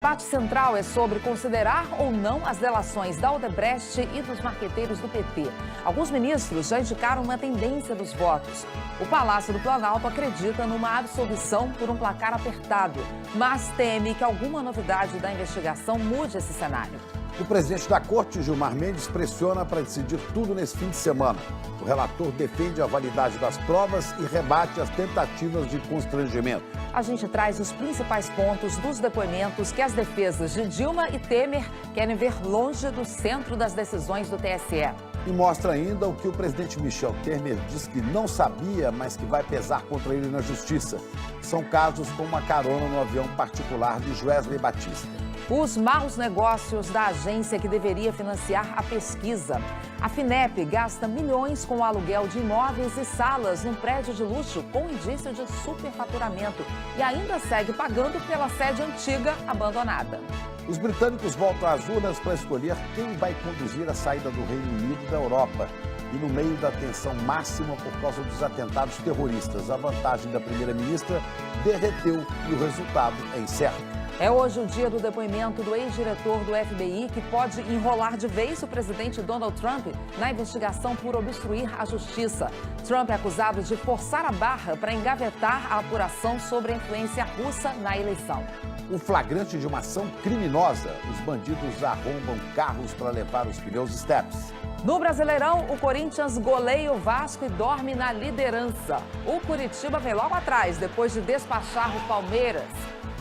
O debate central é sobre considerar ou não as delações da Odebrecht e dos marqueteiros do PT. Alguns ministros já indicaram uma tendência dos votos. O Palácio do Planalto acredita numa absolvição por um placar apertado, mas teme que alguma novidade da investigação mude esse cenário. O presidente da Corte, Gilmar Mendes, pressiona para decidir tudo nesse fim de semana. O relator defende a validade das provas e rebate as tentativas de constrangimento. A gente traz os principais pontos dos depoimentos que as defesas de Dilma e Temer querem ver longe do centro das decisões do TSE. E mostra ainda o que o presidente Michel Temer diz que não sabia, mas que vai pesar contra ele na justiça. São casos como a carona no avião particular de Wesley Batista. Os maus negócios da agência que deveria financiar a pesquisa. A FINEP gasta milhões com o aluguel de imóveis e salas num prédio de luxo com indício de superfaturamento e ainda segue pagando pela sede antiga abandonada. Os britânicos voltam às urnas para escolher quem vai conduzir a saída do Reino Unido da Europa. E no meio da tensão máxima por causa dos atentados terroristas, a vantagem da primeira-ministra derreteu e o resultado é incerto. É hoje o dia do depoimento do ex-diretor do FBI, que pode enrolar de vez o presidente Donald Trump na investigação por obstruir a justiça. Trump é acusado de forçar a barra para engavetar a apuração sobre a influência russa na eleição. O flagrante de uma ação criminosa. Os bandidos arrombam carros para levar os pneus Steps. No Brasileirão, o Corinthians goleia o Vasco e dorme na liderança. O Curitiba vem logo atrás, depois de despachar o Palmeiras.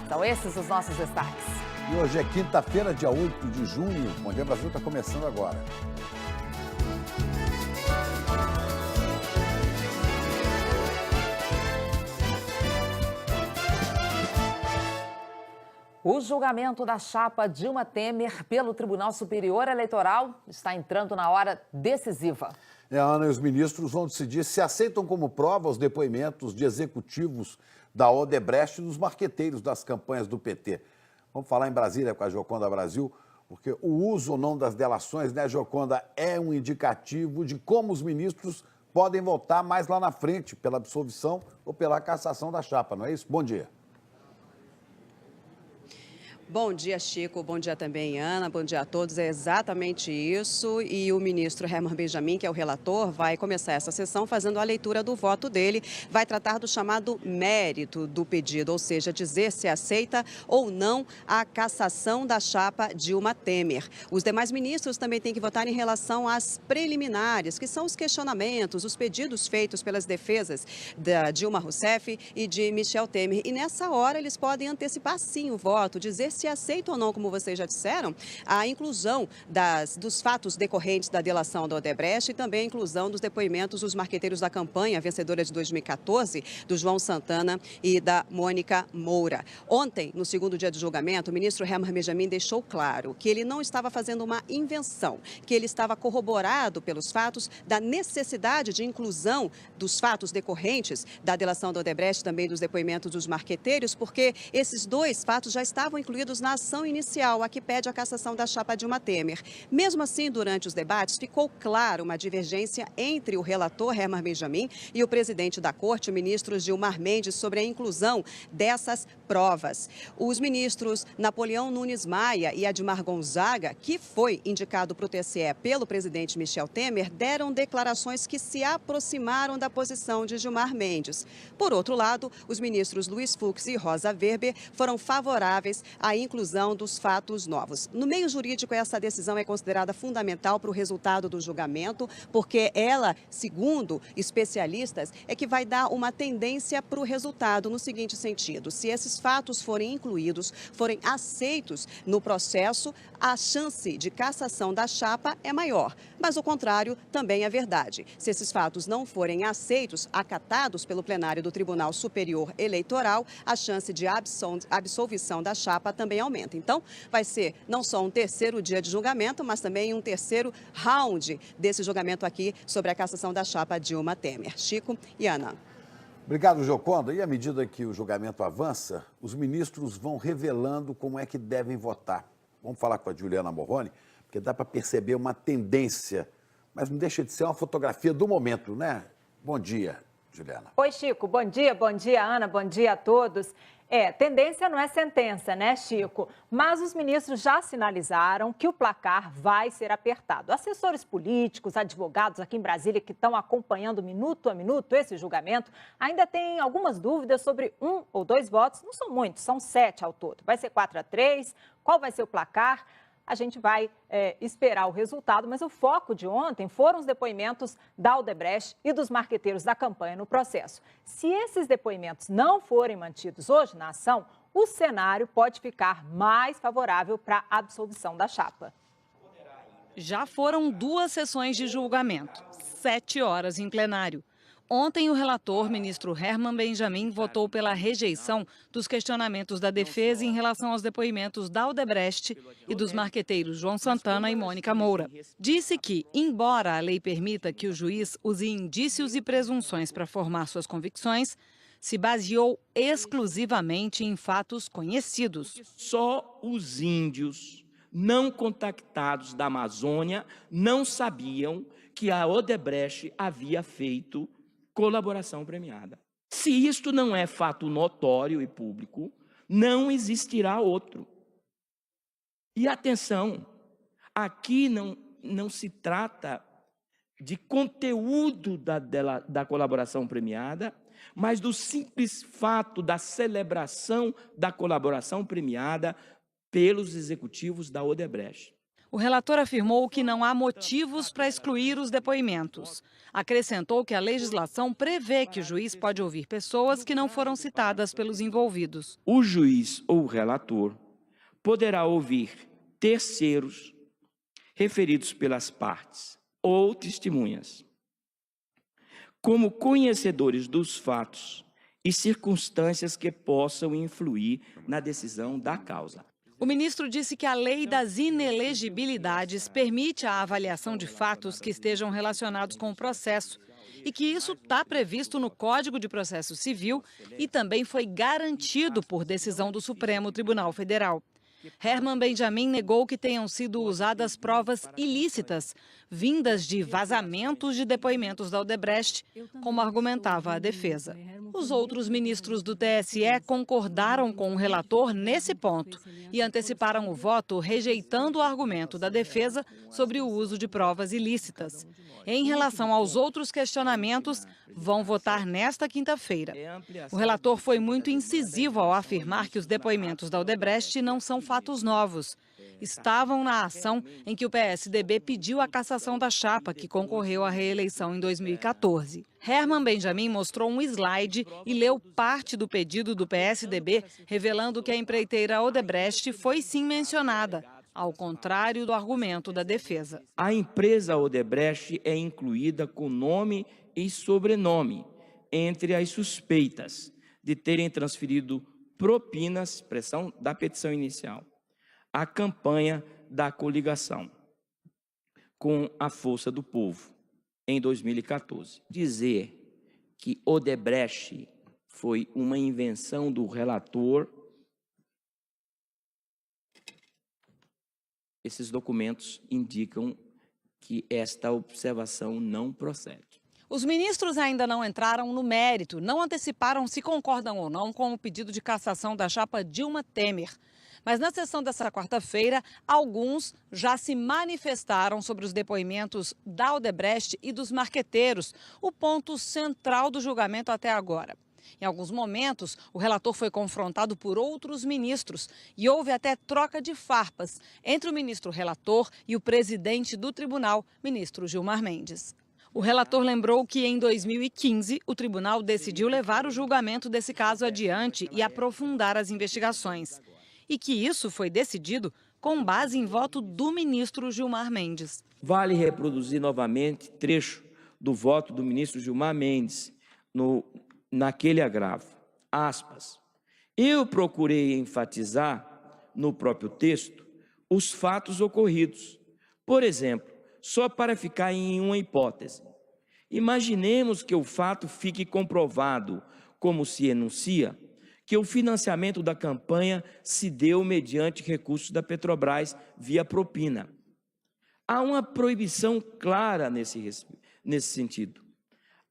São esses os nossos destaques. E hoje é quinta-feira, dia 8 de junho. Bom Dia Brasil está começando agora. O julgamento da chapa Dilma Temer pelo Tribunal Superior Eleitoral está entrando na hora decisiva. Ana, e os ministros vão decidir se aceitam como prova os depoimentos de executivos da Odebrecht e dos marqueteiros das campanhas do PT. Vamos falar em Brasília com a Gioconda Brasil, porque o uso ou não das delações, né, Gioconda, é um indicativo de como os ministros podem votar mais lá na frente, pela absolvição ou pela cassação da chapa, não é isso? Bom dia. Bom dia, Chico. Bom dia também, Ana. Bom dia a todos. É exatamente isso. E o ministro Herman Benjamin, que é o relator, vai começar essa sessão fazendo a leitura do voto dele. Vai tratar do chamado mérito do pedido, ou seja, dizer se aceita ou não a cassação da chapa Dilma Temer. Os demais ministros também têm que votar em relação às preliminares, que são os questionamentos, os pedidos feitos pelas defesas da Dilma Rousseff e de Michel Temer. E nessa hora eles podem antecipar sim o voto, dizer se aceita ou não, como vocês já disseram, a inclusão dos fatos decorrentes da delação da Odebrecht e também a inclusão dos depoimentos dos marqueteiros da campanha vencedora de 2014, do João Santana e da Mônica Moura. Ontem, no segundo dia de julgamento, o ministro Herman Benjamin deixou claro que ele não estava fazendo uma invenção, que ele estava corroborado pelos fatos da necessidade de inclusão dos fatos decorrentes da delação da Odebrecht e também dos depoimentos dos marqueteiros, porque esses dois fatos já estavam incluídos na ação inicial, a que pede a cassação da chapa Dilma Temer. Mesmo assim, durante os debates, ficou claro uma divergência entre o relator Herman Benjamin e o presidente da Corte, o ministro Gilmar Mendes, sobre a inclusão dessas provas. Os ministros Napoleão Nunes Maia e Admar Gonzaga, que foi indicado para o TSE pelo presidente Michel Temer, deram declarações que se aproximaram da posição de Gilmar Mendes. Por outro lado, os ministros Luiz Fux e Rosa Weber foram favoráveis à inclusão dos fatos novos. No meio jurídico, essa decisão é considerada fundamental para o resultado do julgamento, porque ela, segundo especialistas, é que vai dar uma tendência para o resultado no seguinte sentido: se esses fatos forem incluídos, forem aceitos no processo, a chance de cassação da chapa é maior. Mas o contrário também é verdade. Se esses fatos não forem aceitos, acatados pelo plenário do Tribunal Superior Eleitoral, a chance de absolvição da chapa também aumenta. Então, vai ser não só um terceiro dia de julgamento, mas também um terceiro round desse julgamento aqui sobre a cassação da chapa Dilma Temer. Chico e Ana. Obrigado, Gioconda. E à medida que o julgamento avança, os ministros vão revelando como é que devem votar. Vamos falar com a Juliana Morrone, porque dá para perceber uma tendência, mas não deixa de ser uma fotografia do momento, né? Bom dia. Juliana. Oi, Chico. Bom dia, Ana, bom dia a todos. Tendência não é sentença, né, Chico? Mas os ministros já sinalizaram que o placar vai ser apertado. Assessores políticos, advogados aqui em Brasília que estão acompanhando minuto a minuto esse julgamento, ainda têm algumas dúvidas sobre 1 ou 2 votos. Não são muitos, são 7 ao todo. Vai ser 4-3? Qual vai ser o placar? A gente vai esperar o resultado, mas o foco de ontem foram os depoimentos da Odebrecht e dos marqueteiros da campanha no processo. Se esses depoimentos não forem mantidos hoje na ação, o cenário pode ficar mais favorável para a absolvição da chapa. Já foram 2 sessões de julgamento, 7 horas em plenário. Ontem, o relator, ministro Herman Benjamin, votou pela rejeição dos questionamentos da defesa em relação aos depoimentos da Odebrecht e dos marqueteiros João Santana e Mônica Moura. Disse que, embora a lei permita que o juiz use indícios e presunções para formar suas convicções, se baseou exclusivamente em fatos conhecidos. Só os índios não contactados da Amazônia não sabiam que a Odebrecht havia feito colaboração premiada. Se isto não é fato notório e público, não existirá outro. E atenção, aqui não se trata de conteúdo da colaboração premiada, mas do simples fato da celebração da colaboração premiada pelos executivos da Odebrecht. O relator afirmou que não há motivos para excluir os depoimentos. Acrescentou que a legislação prevê que o juiz pode ouvir pessoas que não foram citadas pelos envolvidos. O juiz ou o relator poderá ouvir terceiros referidos pelas partes ou testemunhas, como conhecedores dos fatos e circunstâncias que possam influir na decisão da causa. O ministro disse que a lei das inelegibilidades permite a avaliação de fatos que estejam relacionados com o processo e que isso está previsto no Código de Processo Civil e também foi garantido por decisão do Supremo Tribunal Federal. Herman Benjamin negou que tenham sido usadas provas ilícitas, vindas de vazamentos de depoimentos da Odebrecht, como argumentava a defesa. Os outros ministros do TSE concordaram com o relator nesse ponto e anteciparam o voto rejeitando o argumento da defesa sobre o uso de provas ilícitas. Em relação aos outros questionamentos, vão votar nesta quinta-feira. O relator foi muito incisivo ao afirmar que os depoimentos da Odebrecht não são fatos novos. Estavam na ação em que o PSDB pediu a cassação da chapa, que concorreu à reeleição em 2014. Herman Benjamin mostrou um slide e leu parte do pedido do PSDB, revelando que a empreiteira Odebrecht foi sim mencionada, ao contrário do argumento da defesa. A empresa Odebrecht é incluída com nome e sobrenome entre as suspeitas de terem transferido propinas, expressão da petição inicial, à campanha da coligação com a Força do Povo, em 2014. Dizer que Odebrecht foi uma invenção do relator, esses documentos indicam que esta observação não procede. Os ministros ainda não entraram no mérito, não anteciparam se concordam ou não com o pedido de cassação da chapa Dilma Temer. Mas na sessão dessa quarta-feira, alguns já se manifestaram sobre os depoimentos da Odebrecht e dos marqueteiros, o ponto central do julgamento até agora. Em alguns momentos, o relator foi confrontado por outros ministros e houve até troca de farpas entre o ministro relator e o presidente do tribunal, ministro Gilmar Mendes. O relator lembrou que, em 2015, o tribunal decidiu levar o julgamento desse caso adiante e aprofundar as investigações. E que isso foi decidido com base em voto do ministro Gilmar Mendes. Vale reproduzir novamente trecho do voto do ministro Gilmar Mendes naquele agravo. Aspas. Eu procurei enfatizar no próprio texto os fatos ocorridos. Por exemplo, só para ficar em uma hipótese. Imaginemos que o fato fique comprovado, como se enuncia, que o financiamento da campanha se deu mediante recursos da Petrobras via propina. Há uma proibição clara nesse sentido.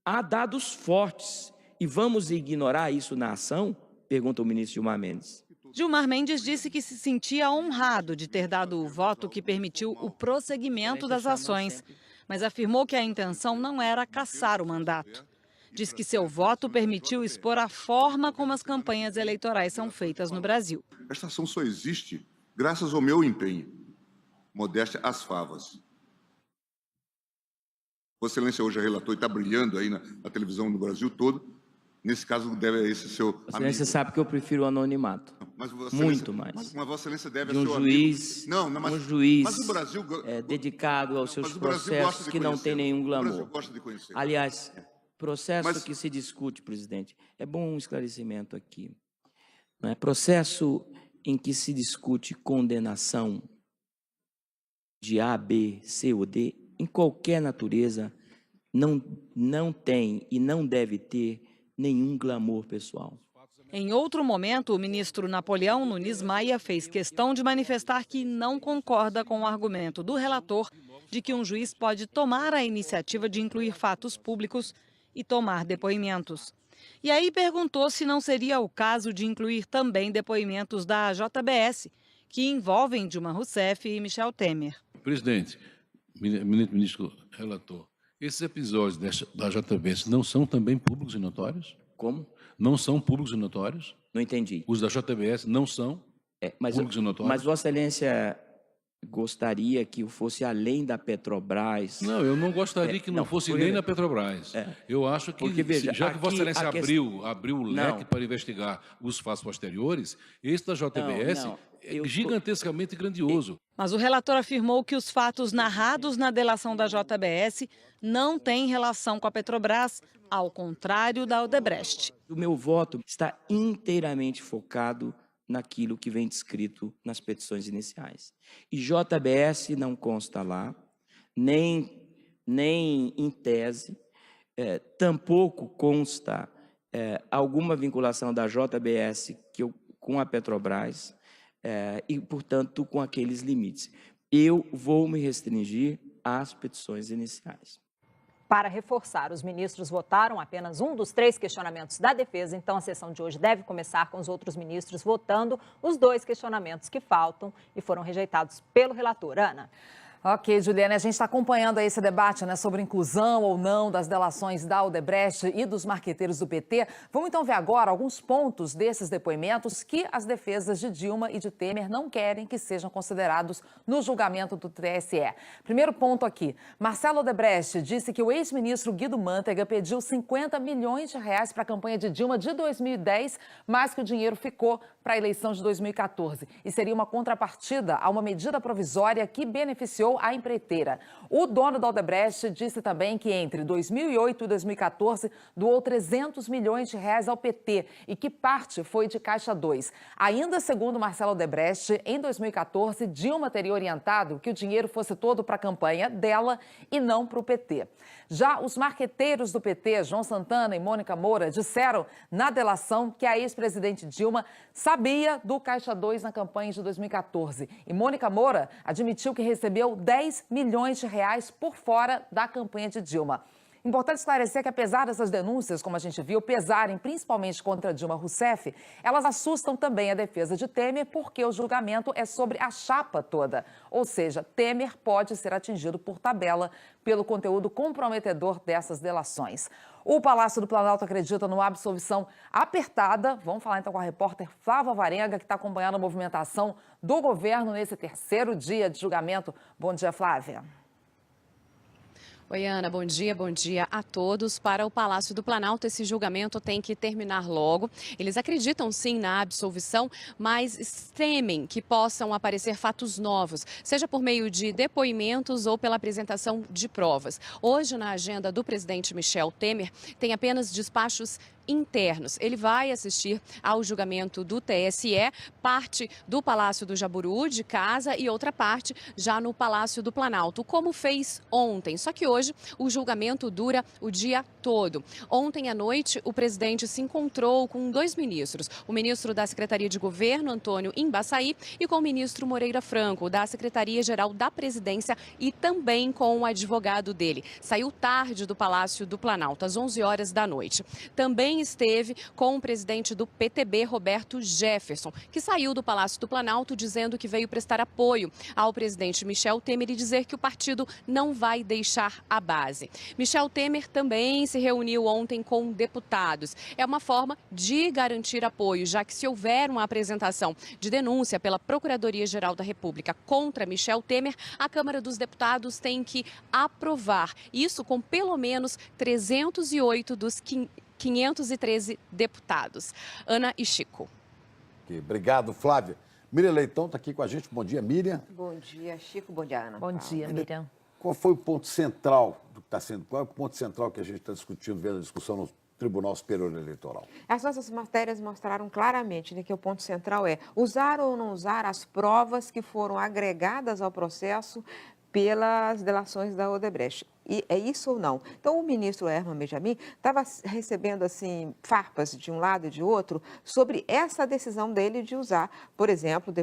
Há dados fortes e vamos ignorar isso na ação? Pergunta o ministro Gilmar Mendes. Gilmar Mendes disse que se sentia honrado de ter dado o voto que permitiu o prosseguimento das ações, mas afirmou que a intenção não era cassar o mandato. Diz que seu voto permitiu expor a forma como as campanhas eleitorais são feitas no Brasil. Esta ação só existe graças ao meu empenho. Modéstia às favas. Vossa Excelência hoje é relator e está brilhando aí na televisão no Brasil todo. Nesse caso, deve esse seu amigo. Vossa Excelência sabe que eu prefiro o anonimato. Muito mais. Mas Vossa Excelência deve de um a seu juiz, amigo. Não, um juiz mas o Brasil, dedicado aos seus processos que não tem nenhum glamour. Aliás, processo que se discute, presidente, é bom um esclarecimento aqui. Não é? Processo em que se discute condenação de A, B, C ou D, em qualquer natureza, não tem e não deve ter nenhum glamour pessoal. Em outro momento, o ministro Napoleão Nunes Maia fez questão de manifestar que não concorda com o argumento do relator de que um juiz pode tomar a iniciativa de incluir fatos públicos e tomar depoimentos. E aí perguntou se não seria o caso de incluir também depoimentos da JBS, que envolvem Dilma Rousseff e Michel Temer. Presidente, ministro relator, esses episódios da JBS não são também públicos e notórios? Como? Não são públicos e notórios? Não entendi. Os da JBS não são públicos e notórios? Mas Vossa Excelência gostaria que fosse além da Petrobras? Não, eu não gostaria que não fosse nem na Petrobras. Eu acho que, porque, veja, já que Vossa Excelência abriu o leque não. para investigar os fatos posteriores, esse da JBS é gigantescamente grandioso. Mas o relator afirmou que os fatos narrados na delação da JBS não têm relação com a Petrobras, ao contrário da Odebrecht. O meu voto está inteiramente focado naquilo que vem descrito nas petições iniciais. E JBS não consta lá, nem em tese, tampouco consta alguma vinculação da JBS com a Petrobras e, portanto, com aqueles limites. Eu vou me restringir às petições iniciais. Para reforçar, os ministros votaram apenas um dos 3 questionamentos da defesa, então a sessão de hoje deve começar com os outros ministros votando os 2 questionamentos que faltam e foram rejeitados pelo relator. Ana. Ok, Juliana, a gente está acompanhando aí esse debate, né, sobre inclusão ou não das delações da Odebrecht e dos marqueteiros do PT. Vamos então ver agora alguns pontos desses depoimentos que as defesas de Dilma e de Temer não querem que sejam considerados no julgamento do TSE. Primeiro ponto aqui, Marcelo Odebrecht disse que o ex-ministro Guido Mantega pediu 50 milhões de reais para a campanha de Dilma de 2010, mas que o dinheiro ficou para a eleição de 2014 e seria uma contrapartida a uma medida provisória que beneficiou a empreiteira. O dono da Odebrecht disse também que entre 2008 e 2014 doou 300 milhões de reais ao PT e que parte foi de Caixa 2. Ainda segundo Marcelo Odebrecht, em 2014, Dilma teria orientado que o dinheiro fosse todo para a campanha dela e não para o PT. Já os marqueteiros do PT, João Santana e Mônica Moura, disseram na delação que a ex-presidente Dilma sabia do Caixa 2 na campanha de 2014. E Mônica Moura admitiu que recebeu 10 milhões de reais por fora da campanha de Dilma. Importante esclarecer que, apesar dessas denúncias, como a gente viu, pesarem principalmente contra Dilma Rousseff, elas assustam também a defesa de Temer porque o julgamento é sobre a chapa toda. Ou seja, Temer pode ser atingido por tabela pelo conteúdo comprometedor dessas delações. O Palácio do Planalto acredita numa absolvição apertada. Vamos falar então com a repórter Flávia Varenga, que está acompanhando a movimentação do governo nesse terceiro dia de julgamento. Bom dia, Flávia. Oi, Ana, bom dia a todos. Para o Palácio do Planalto, esse julgamento tem que terminar logo. Eles acreditam sim na absolvição, mas temem que possam aparecer fatos novos, seja por meio de depoimentos ou pela apresentação de provas. Hoje, na agenda do presidente Michel Temer, tem apenas despachos internos. Ele vai assistir ao julgamento do TSE, parte do Palácio do Jaburu, de casa, e outra parte já no Palácio do Planalto, como fez ontem. Só que hoje o julgamento dura o dia todo. Ontem à noite, o presidente se encontrou com 2 ministros, o ministro da Secretaria de Governo, Antônio Embaçaí, e com o ministro Moreira Franco, da Secretaria-Geral da Presidência, e também com o advogado dele. Saiu tarde do Palácio do Planalto, às 11 horas da noite. Também esteve com o presidente do PTB, Roberto Jefferson, que saiu do Palácio do Planalto dizendo que veio prestar apoio ao presidente Michel Temer e dizer que o partido não vai deixar a base. Michel Temer também se reuniu ontem com deputados. É uma forma de garantir apoio, já que se houver uma apresentação de denúncia pela Procuradoria-Geral da República contra Michel Temer, a Câmara dos Deputados tem que aprovar. Isso com pelo menos 308 dos 513 deputados. Ana e Chico. Obrigado, Flávia. Miriam Leitão está aqui com a gente. Bom dia, Miriam. Bom dia, Chico. Bom dia, Ana. Bom dia, Miriam. Qual foi o ponto central do que está sendo? Qual é o ponto central que a gente está discutindo, vendo a discussão no Tribunal Superior Eleitoral? As nossas matérias mostraram claramente, né, que o ponto central é usar ou não usar as provas que foram agregadas ao processo pelas delações da Odebrecht. E é isso ou não? Então, o ministro Herman Benjamin estava recebendo, assim, farpas de um lado e de outro sobre essa decisão dele de usar, por exemplo,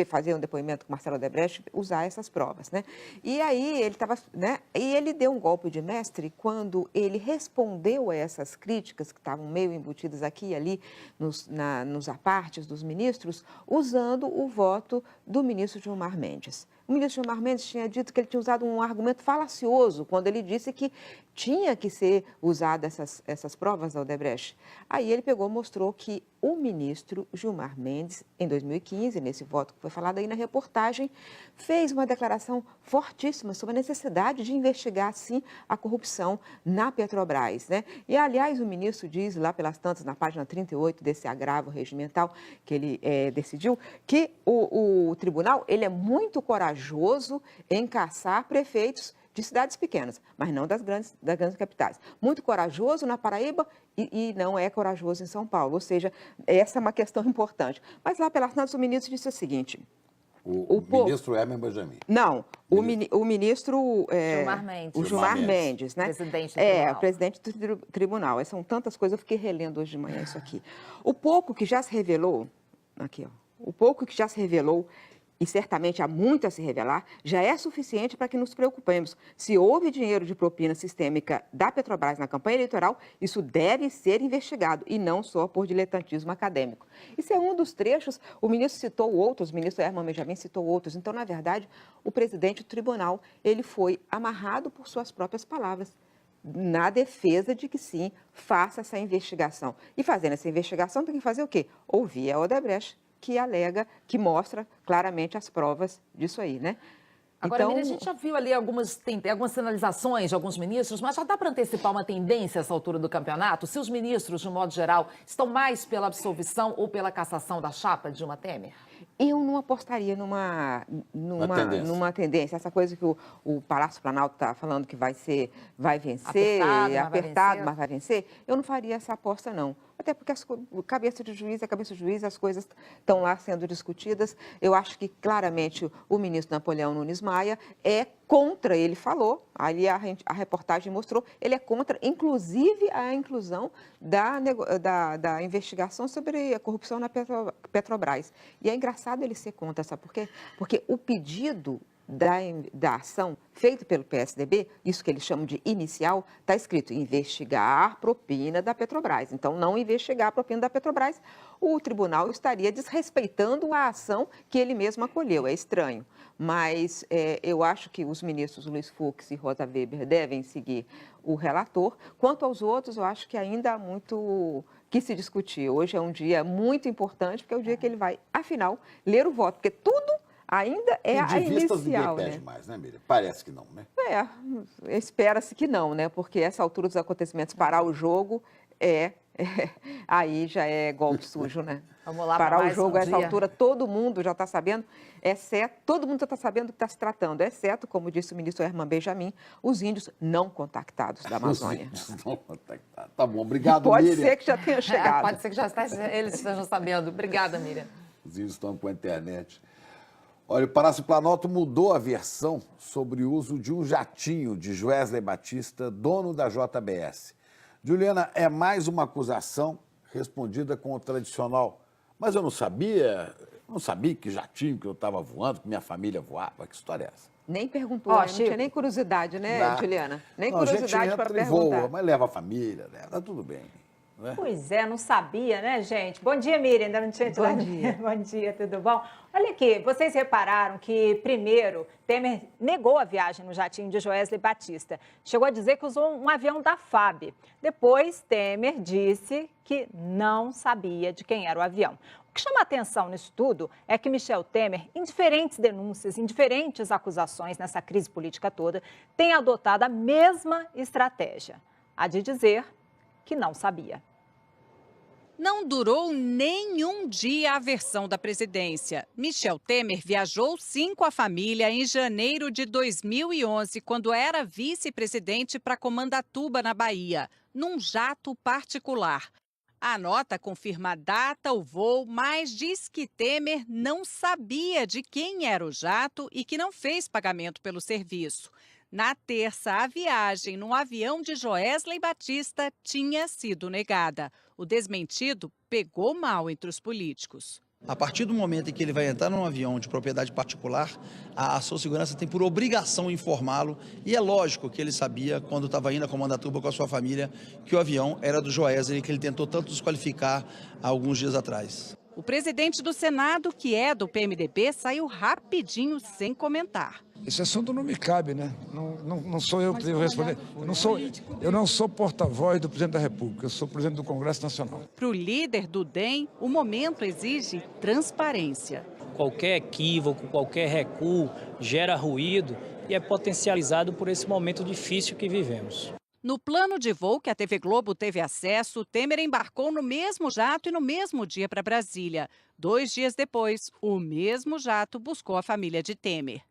fazer um depoimento com Marcelo Odebrecht, usar essas provas, né? E aí ele estava, né? E ele deu um golpe de mestre quando ele respondeu a essas críticas que estavam meio embutidas aqui e ali nos apartes dos ministros, usando o voto do ministro Gilmar Mendes. O ministro Gilmar Mendes tinha dito que ele tinha usado um argumento falacioso quando ele disse que tinha que ser usada essas provas da Odebrecht. Aí ele mostrou que o ministro Gilmar Mendes, em 2015, nesse voto que foi falado aí na reportagem, fez uma declaração fortíssima sobre a necessidade de investigar, sim, a corrupção na Petrobras, né? E, aliás, o ministro diz lá pelas tantas, na página 38 desse agravo regimental que ele decidiu, que o tribunal ele é muito corajoso em caçar prefeitos de cidades pequenas, mas não das grandes capitais. Muito corajoso na Paraíba e não é corajoso em São Paulo. Ou seja, essa é uma questão importante. Mas lá pelas tantas o ministro disse o seguinte... O ministro Herman Benjamin. Não, o ministro... Gilmar Mendes. O Gilmar Mendes, né? Presidente do tribunal. O presidente do tribunal. São tantas coisas, eu fiquei relendo hoje de manhã isso aqui. O pouco que já se revelou... Aqui, ó. O pouco que já se revelou... e certamente há muito a se revelar, já é suficiente para que nos preocupemos. Se houve dinheiro de propina sistêmica da Petrobras na campanha eleitoral, isso deve ser investigado, e não só por diletantismo acadêmico. Isso é um dos trechos, o ministro citou outros, o ministro Herman Benjamin citou outros. Então, na verdade, o presidente do tribunal, ele foi amarrado por suas próprias palavras, na defesa de que sim, faça essa investigação. E fazendo essa investigação, tem que fazer o quê? Ouvir a Odebrecht, que alega, que mostra claramente as provas disso aí, né? Agora, então, Miriam, a gente já viu ali algumas sinalizações de alguns ministros, mas já dá para antecipar uma tendência a essa altura do campeonato? Se os ministros, de um modo geral, estão mais pela absolvição ou pela cassação da chapa Dilma Temer? Eu não apostaria numa tendência. Essa coisa que o Palácio Planalto está falando que vai vencer, apertado, mas vai vencer, eu não faria essa aposta, não. Até porque cabeça de juiz, as coisas estão lá sendo discutidas. Eu acho que, claramente, o ministro Napoleão Nunes Maia é contra, ele falou, ali a reportagem mostrou, ele é contra, inclusive, a inclusão da investigação sobre a corrupção na Petrobras. E é engraçado ele ser contra, sabe por quê? Porque o pedido da ação feita pelo PSDB, isso que eles chamam de inicial, está escrito investigar propina da Petrobras. Então, não investigar a propina da Petrobras, o tribunal estaria desrespeitando a ação que ele mesmo acolheu. É estranho. Mas eu acho que os ministros Luiz Fux e Rosa Weber devem seguir o relator. Quanto aos outros, eu acho que ainda há muito que se discutir. Hoje é um dia muito importante, porque é o dia que ele vai, afinal, ler o voto, porque tudo ainda é a inicial, ninguém pede mais, né, Miriam? Parece que não, né? Espera-se que não, né? Porque essa altura dos acontecimentos, parar o jogo é aí já é golpe sujo, né? Vamos lá parar para o mais jogo um a essa dia. altura, todo mundo já está sabendo, todo mundo já está sabendo do que está se tratando, exceto, como disse o ministro Herman Benjamin, os índios não contactados da Amazônia. Os índios não contactados. Tá bom, obrigado, Pode Miriam. ser que já tenha chegado. Pode ser que eles estejam sabendo. Obrigada, Miriam. Os índios estão com a internet. Olha, o Palácio Planalto mudou a versão sobre o uso de um jatinho de Joesley Batista, dono da JBS. Juliana, é mais uma acusação respondida com o tradicional. Mas eu não sabia que jatinho que eu estava voando, que minha família voava. Que história é essa? Nem perguntou, Ó, né? Não Chico. tinha nem curiosidade, né, Não. Juliana? Nem Não, curiosidade a gente para entra e perguntar. voa, mas leva a família, né? Tá tudo bem. Né? Pois é, não sabia, né, gente? Bom dia, Miriam, ainda não tinha te Bom dado- dia. Bom dia, tudo bom? Olha aqui, vocês repararam que, primeiro, Temer negou a viagem no jatinho de Joesley Batista. Chegou a dizer que usou um avião da FAB. Depois, Temer disse que não sabia de quem era o avião. O que chama a atenção nisso tudo é que Michel Temer, em diferentes denúncias, em diferentes acusações nessa crise política toda, tem adotado a mesma estratégia, a de dizer que não sabia. Não durou nenhum dia a versão da presidência. Michel Temer viajou sim com a família em janeiro de 2011, quando era vice-presidente para Comandatuba, na Bahia, num jato particular. A nota confirma a data, o voo, mas diz que Temer não sabia de quem era o jato e que não fez pagamento pelo serviço. Na terça, a viagem no avião de Joesley Batista tinha sido negada. O desmentido pegou mal entre os políticos. A partir do momento em que ele vai entrar num avião de propriedade particular, a sua segurança tem por obrigação informá-lo. E é lógico que ele sabia, quando estava indo a Comandatuba com a sua família, que o avião era do Joesley, que ele tentou tanto desqualificar há alguns dias atrás. O presidente do Senado, que é do PMDB, saiu rapidinho sem comentar. Esse assunto não me cabe, né? Não sou eu que devo responder. Eu não sou porta-voz do presidente da República, eu sou presidente do Congresso Nacional. Para o líder do DEM, o momento exige transparência. Qualquer equívoco, qualquer recuo gera ruído e é potencializado por esse momento difícil que vivemos. No plano de voo que a TV Globo teve acesso, Temer embarcou no mesmo jato e no mesmo dia para Brasília. 2 dias depois, o mesmo jato buscou a família de Temer.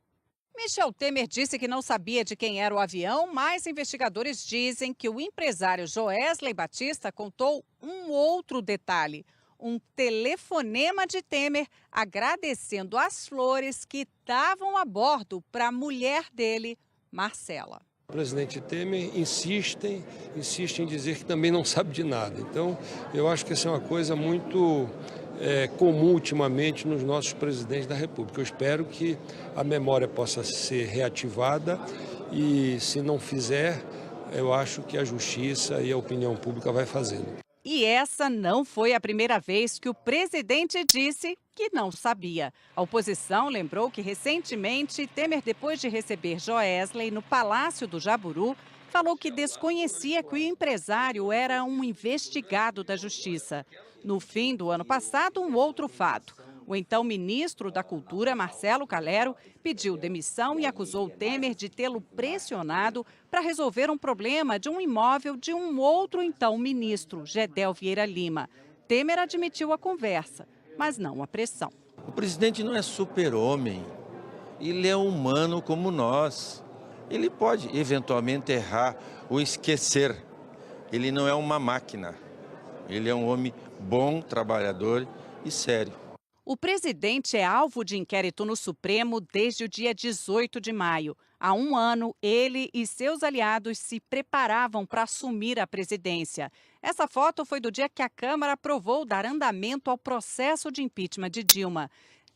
Michel Temer disse que não sabia de quem era o avião, mas investigadores dizem que o empresário Joesley Batista contou um outro detalhe. Um telefonema de Temer agradecendo as flores que estavam a bordo para a mulher dele, Marcela. O presidente Temer insiste em dizer que também não sabe de nada. Então, eu acho que essa é uma coisa muito comum ultimamente nos nossos presidentes da República. Eu espero que a memória possa ser reativada e, se não fizer, eu acho que a justiça e a opinião pública vai fazê-lo. E essa não foi a primeira vez que o presidente disse que não sabia. A oposição lembrou que, recentemente, Temer, depois de receber Joesley no Palácio do Jaburu, falou que desconhecia que o empresário era um investigado da Justiça. No fim do ano passado, um outro fato. O então ministro da Cultura, Marcelo Calero, pediu demissão e acusou Temer de tê-lo pressionado para resolver um problema de um imóvel de um outro então ministro, Gedel Vieira Lima. Temer admitiu a conversa, mas não a pressão. O presidente não é super-homem, ele é humano como nós. Ele pode, eventualmente, errar ou esquecer. Ele não é uma máquina. Ele é um homem bom, trabalhador e sério. O presidente é alvo de inquérito no Supremo desde o dia 18 de maio. Há um ano, ele e seus aliados se preparavam para assumir a presidência. Essa foto foi do dia que a Câmara aprovou dar andamento ao processo de impeachment de Dilma.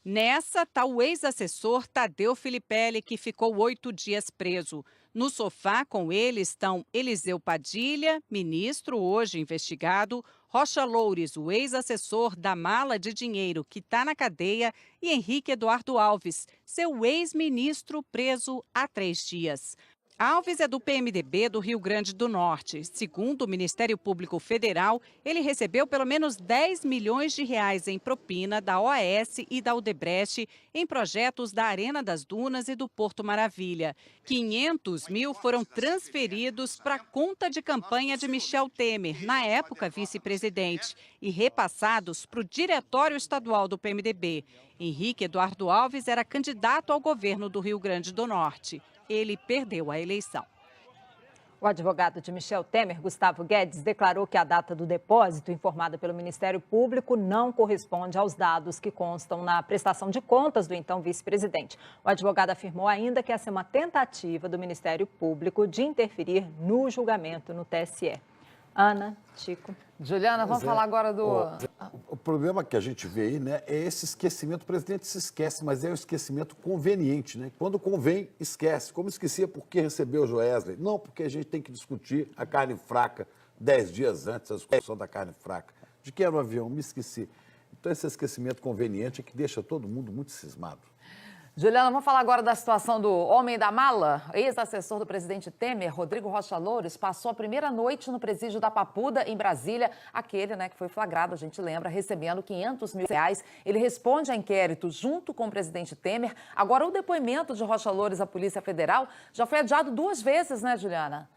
Nessa está o ex-assessor Tadeu Filipelli, que ficou 8 dias preso. No sofá com ele estão Eliseu Padilha, ministro, hoje investigado, Rocha Loures, o ex-assessor da mala de dinheiro que está na cadeia, e Henrique Eduardo Alves, seu ex-ministro preso há 3 dias. Alves é do PMDB do Rio Grande do Norte. Segundo o Ministério Público Federal, ele recebeu pelo menos 10 milhões de reais em propina da OAS e da Odebrecht em projetos da Arena das Dunas e do Porto Maravilha. 500 mil foram transferidos para a conta de campanha de Michel Temer, na época vice-presidente, e repassados para o Diretório Estadual do PMDB. Henrique Eduardo Alves era candidato ao governo do Rio Grande do Norte. Ele perdeu a eleição. O advogado de Michel Temer, Gustavo Guedes, declarou que a data do depósito informada pelo Ministério Público não corresponde aos dados que constam na prestação de contas do então vice-presidente. O advogado afirmou ainda que essa é uma tentativa do Ministério Público de interferir no julgamento no TSE. Ana, Chico. Juliana, vamos falar agora do... O problema que a gente vê aí, né, é esse esquecimento. O presidente se esquece, mas é um esquecimento conveniente, né? Quando convém, esquece. Como esquecia porque recebeu o Joesley? Não, porque a gente tem que discutir a carne fraca 10 dias antes da discussão da carne fraca. De que era o avião? Me esqueci. Então, esse esquecimento conveniente é que deixa todo mundo muito cismado. Juliana, vamos falar agora da situação do homem da mala. Ex-assessor do presidente Temer, Rodrigo Rocha Loures, passou a primeira noite no presídio da Papuda, em Brasília. Aquele, né, que foi flagrado, a gente lembra, recebendo 500 mil reais. Ele responde a inquérito junto com o presidente Temer. Agora, o depoimento de Rocha Loures à Polícia Federal já foi adiado 2 vezes, né, Juliana?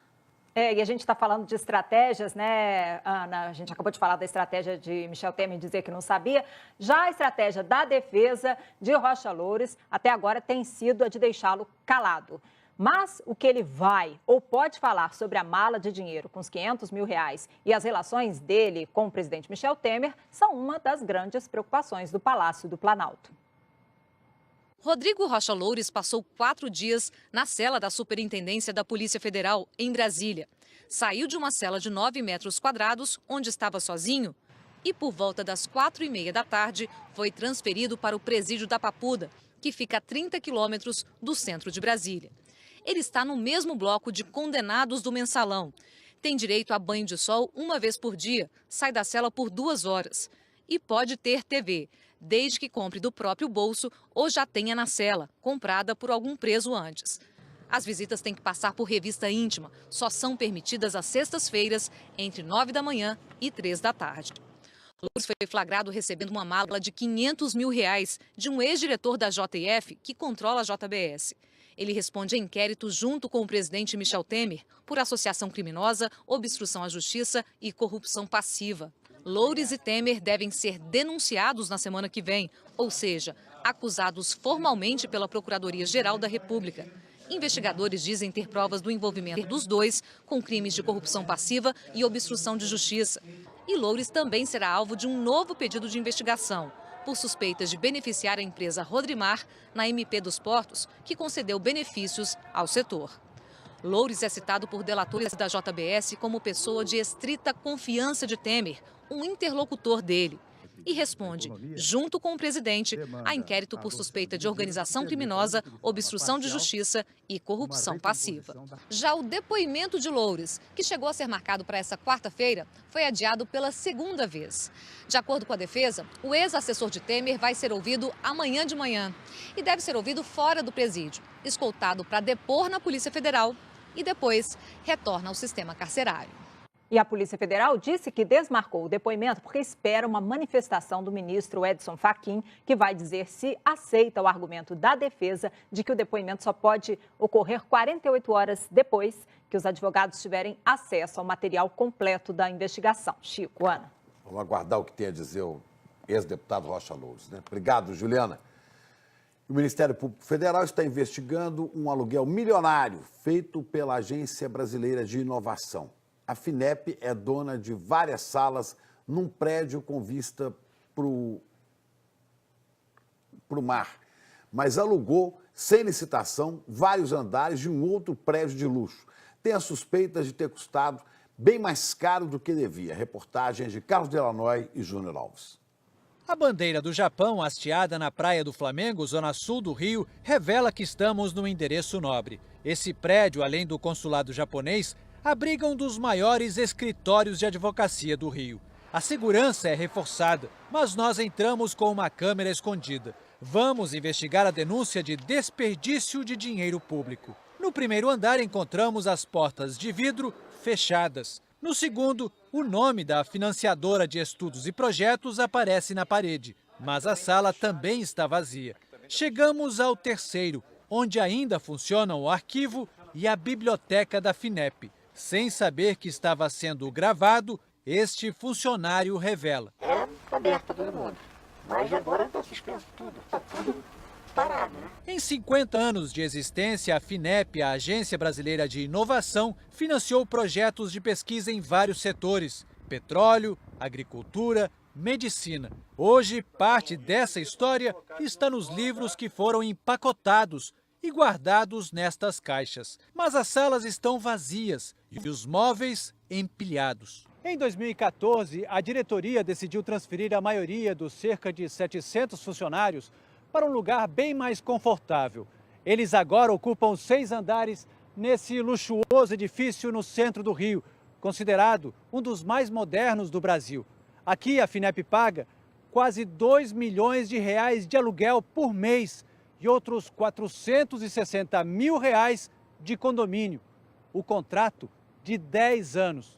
E a gente está falando de estratégias, né, Ana? A gente acabou de falar da estratégia de Michel Temer dizer que não sabia. Já a estratégia da defesa de Rocha Loures, até agora, tem sido a de deixá-lo calado. Mas o que ele vai ou pode falar sobre a mala de dinheiro com os 500 mil reais e as relações dele com o presidente Michel Temer são uma das grandes preocupações do Palácio do Planalto. Rodrigo Rocha Loures passou 4 dias na cela da Superintendência da Polícia Federal, em Brasília. Saiu de uma cela de 9 metros quadrados, onde estava sozinho, e por volta das 4h30 da tarde foi transferido para o presídio da Papuda, que fica a 30 quilômetros do centro de Brasília. Ele está no mesmo bloco de condenados do mensalão. Tem direito a banho de sol 1 vez por dia, sai da cela por 2 horas. E pode ter TV, desde que compre do próprio bolso ou já tenha na cela, comprada por algum preso antes. As visitas têm que passar por revista íntima, só são permitidas às sextas-feiras, entre 9 da manhã e 3 da tarde. Loures foi flagrado recebendo uma mala de 500 mil reais de um ex-diretor da JF que controla a JBS. Ele responde a inquérito junto com o presidente Michel Temer por associação criminosa, obstrução à justiça e corrupção passiva. Loures e Temer devem ser denunciados na semana que vem, ou seja, acusados formalmente pela Procuradoria-Geral da República. Investigadores dizem ter provas do envolvimento dos dois com crimes de corrupção passiva e obstrução de justiça. E Loures também será alvo de um novo pedido de investigação, por suspeitas de beneficiar a empresa Rodrimar na MP dos Portos, que concedeu benefícios ao setor. Loures é citado por delatores da JBS como pessoa de estrita confiança de Temer, um interlocutor dele, e responde, junto com o presidente, a inquérito por suspeita de organização criminosa, obstrução de justiça e corrupção passiva. Já o depoimento de Loures, que chegou a ser marcado para essa quarta-feira, foi adiado pela 2ª vez. De acordo com a defesa, o ex-assessor de Temer vai ser ouvido amanhã de manhã e deve ser ouvido fora do presídio, escoltado para depor na Polícia Federal e depois retorna ao sistema carcerário. E a Polícia Federal disse que desmarcou o depoimento porque espera uma manifestação do ministro Edson Fachin, que vai dizer se aceita o argumento da defesa de que o depoimento só pode ocorrer 48 horas depois que os advogados tiverem acesso ao material completo da investigação. Chico, Ana. Vamos aguardar o que tem a dizer o ex-deputado Rocha Loures, né? Obrigado, Juliana. O Ministério Público Federal está investigando um aluguel milionário feito pela Agência Brasileira de Inovação. A FINEP é dona de várias salas num prédio com vista para o mar, mas alugou, sem licitação, vários andares de um outro prédio de luxo. Tem a suspeita de ter custado bem mais caro do que devia. Reportagem de Carlos Delanoy e Júnior Alves. A bandeira do Japão, hasteada na Praia do Flamengo, zona sul do Rio, revela que estamos no endereço nobre. Esse prédio, além do consulado japonês, abriga um dos maiores escritórios de advocacia do Rio. A segurança é reforçada, mas nós entramos com uma câmera escondida. Vamos investigar a denúncia de desperdício de dinheiro público. No primeiro andar encontramos as portas de vidro fechadas. No segundo, o nome da financiadora de estudos e projetos aparece na parede, mas a sala também está vazia. Chegamos ao terceiro, onde ainda funcionam o arquivo e a biblioteca da FINEP. Sem saber que estava sendo gravado, este funcionário revela. Está aberto para todo mundo, mas agora está suspenso tudo, está tudo parado, né? Em 50 anos de existência, a FINEP, a Agência Brasileira de Inovação, financiou projetos de pesquisa em vários setores: petróleo, agricultura, medicina. Hoje, parte dessa história está nos livros que foram empacotados e guardados nestas caixas. Mas as salas estão vazias e os móveis empilhados. Em 2014, a diretoria decidiu transferir a maioria dos cerca de 700 funcionários para um lugar bem mais confortável. Eles agora ocupam 6 andares nesse luxuoso edifício no centro do Rio, considerado um dos mais modernos do Brasil. Aqui a FINEP paga quase R$2 milhões de aluguel por mês e outros R$460 mil de condomínio. O contrato de 10 anos.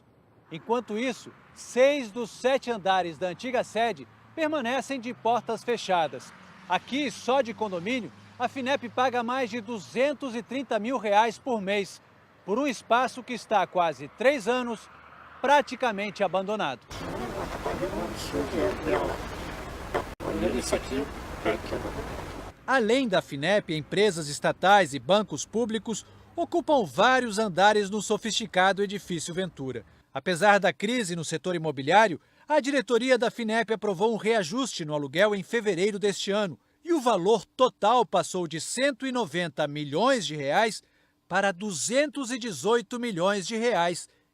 Enquanto isso, 6 dos 7 andares da antiga sede permanecem de portas fechadas. Aqui, só de condomínio, a FINEP paga mais de R$230 mil por mês, por um espaço que está há quase 3 anos praticamente abandonado. Além da FINEP, empresas estatais e bancos públicos ocupam vários andares no sofisticado edifício Ventura. Apesar da crise no setor imobiliário, a diretoria da FINEP aprovou um reajuste no aluguel em fevereiro deste ano e o valor total passou de R$190 milhões para R$218 milhões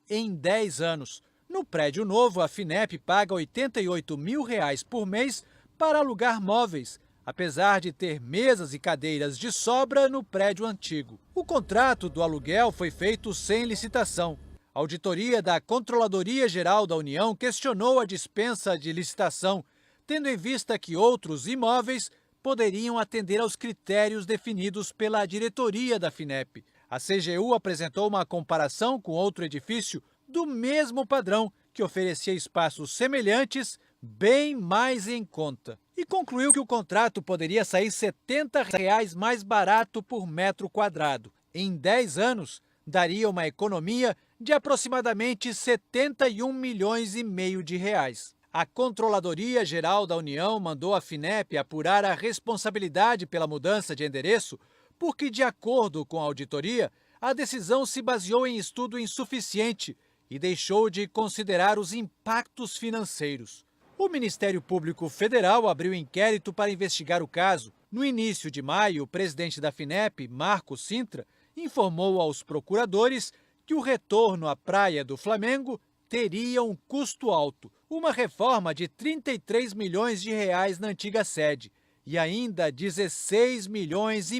em 10 anos. No prédio novo, a FINEP paga R$88 mil por mês para alugar móveis, apesar de ter mesas e cadeiras de sobra no prédio antigo. O contrato do aluguel foi feito sem licitação. A auditoria da Controladoria Geral da União questionou a dispensa de licitação, tendo em vista que outros imóveis poderiam atender aos critérios definidos pela diretoria da FINEP. A CGU apresentou uma comparação com outro edifício do mesmo padrão, que oferecia espaços semelhantes, bem mais em conta. E concluiu que o contrato poderia sair R$70 mais barato por metro quadrado. Em 10 anos, daria uma economia de aproximadamente R$71,5 milhões. A Controladoria Geral da União mandou a FINEP apurar a responsabilidade pela mudança de endereço, porque, de acordo com a auditoria, a decisão se baseou em estudo insuficiente e deixou de considerar os impactos financeiros. O Ministério Público Federal abriu inquérito para investigar o caso. No início de maio, o presidente da FINEP, Marco Sintra, informou aos procuradores que o retorno à Praia do Flamengo teria um custo alto, uma reforma de R$33 milhões na antiga sede e ainda R$16,5 milhões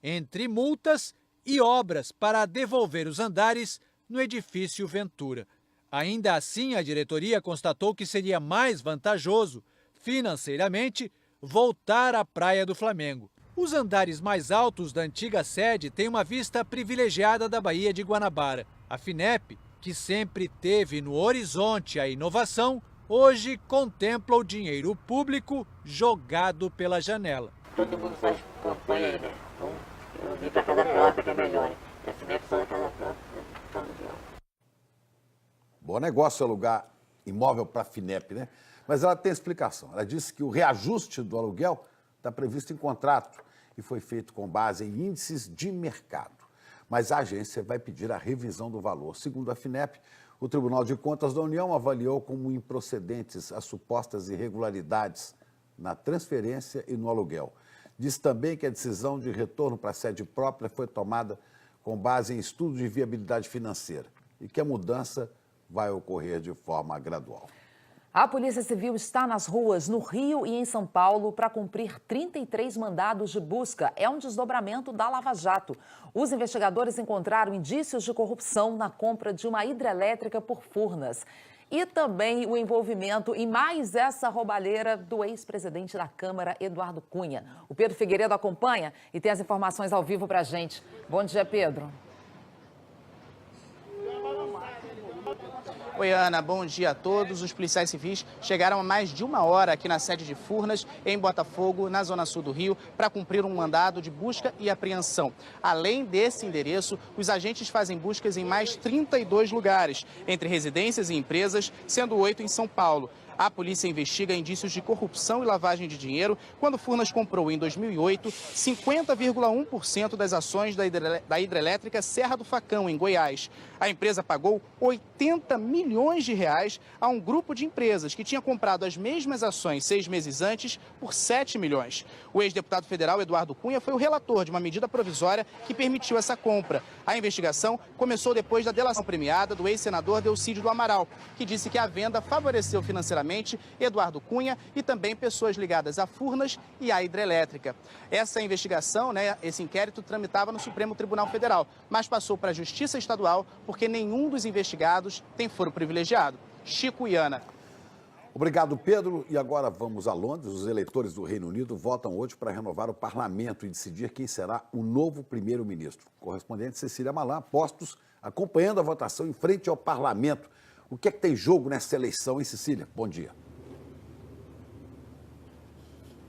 entre multas e obras para devolver os andares no edifício Ventura. Ainda assim, a diretoria constatou que seria mais vantajoso, financeiramente, voltar à Praia do Flamengo. Os andares mais altos da antiga sede têm uma vista privilegiada da Baía de Guanabara. A FINEP, que sempre teve no horizonte a inovação, hoje contempla o dinheiro público jogado pela janela. Todo mundo faz campanha, né? Então, eu vim para casa própria, que é melhor. A FINEP só na casa própria, todo dia. Bom negócio alugar imóvel para a FINEP, né? Mas ela tem explicação. Ela disse que o reajuste do aluguel está previsto em contrato e foi feito com base em índices de mercado. Mas a agência vai pedir a revisão do valor. Segundo a FINEP, o Tribunal de Contas da União avaliou como improcedentes as supostas irregularidades na transferência e no aluguel. Diz também que a decisão de retorno para a sede própria foi tomada com base em estudo de viabilidade financeira e que a mudança vai ocorrer de forma gradual. A Polícia Civil está nas ruas no Rio e em São Paulo para cumprir 33 mandados de busca. É um desdobramento da Lava Jato. Os investigadores encontraram indícios de corrupção na compra de uma hidrelétrica por Furnas. e também o envolvimento em mais essa roubalheira do ex-presidente da Câmara, Eduardo Cunha. O Pedro Figueiredo acompanha e tem as informações ao vivo pra gente. Bom dia, Pedro. Oi, Ana, bom dia a todos. Os policiais civis chegaram há mais de 1 hora aqui na sede de Furnas, em Botafogo, na zona sul do Rio, para cumprir um mandado de busca e apreensão. Além desse endereço, os agentes fazem buscas em mais 32 lugares, entre residências e empresas, sendo 8 em São Paulo. A polícia investiga indícios de corrupção e lavagem de dinheiro quando Furnas comprou, em 2008, 50,1% das ações da hidrelétrica Serra do Facão, em Goiás. A empresa pagou 80 milhões de reais a um grupo de empresas que tinha comprado as mesmas ações 6 meses antes por 7 milhões. O ex-deputado federal Eduardo Cunha foi o relator de uma medida provisória que permitiu essa compra. A investigação começou depois da delação premiada do ex-senador Delcídio do Amaral, que disse que a venda favoreceu financeiramente Eduardo Cunha e também pessoas ligadas a Furnas e à hidrelétrica. Essa investigação, esse inquérito, tramitava no Supremo Tribunal Federal, mas passou para a Justiça Estadual porque nenhum dos investigados tem foro privilegiado. Chico e Ana. Obrigado, Pedro. E agora vamos a Londres. Os eleitores do Reino Unido votam hoje para renovar o parlamento e decidir quem será o novo primeiro-ministro. Correspondente Cecília Malan, postos acompanhando a votação em frente ao parlamento. O que é que tem jogo nessa eleição, hein, Cecília? Bom dia.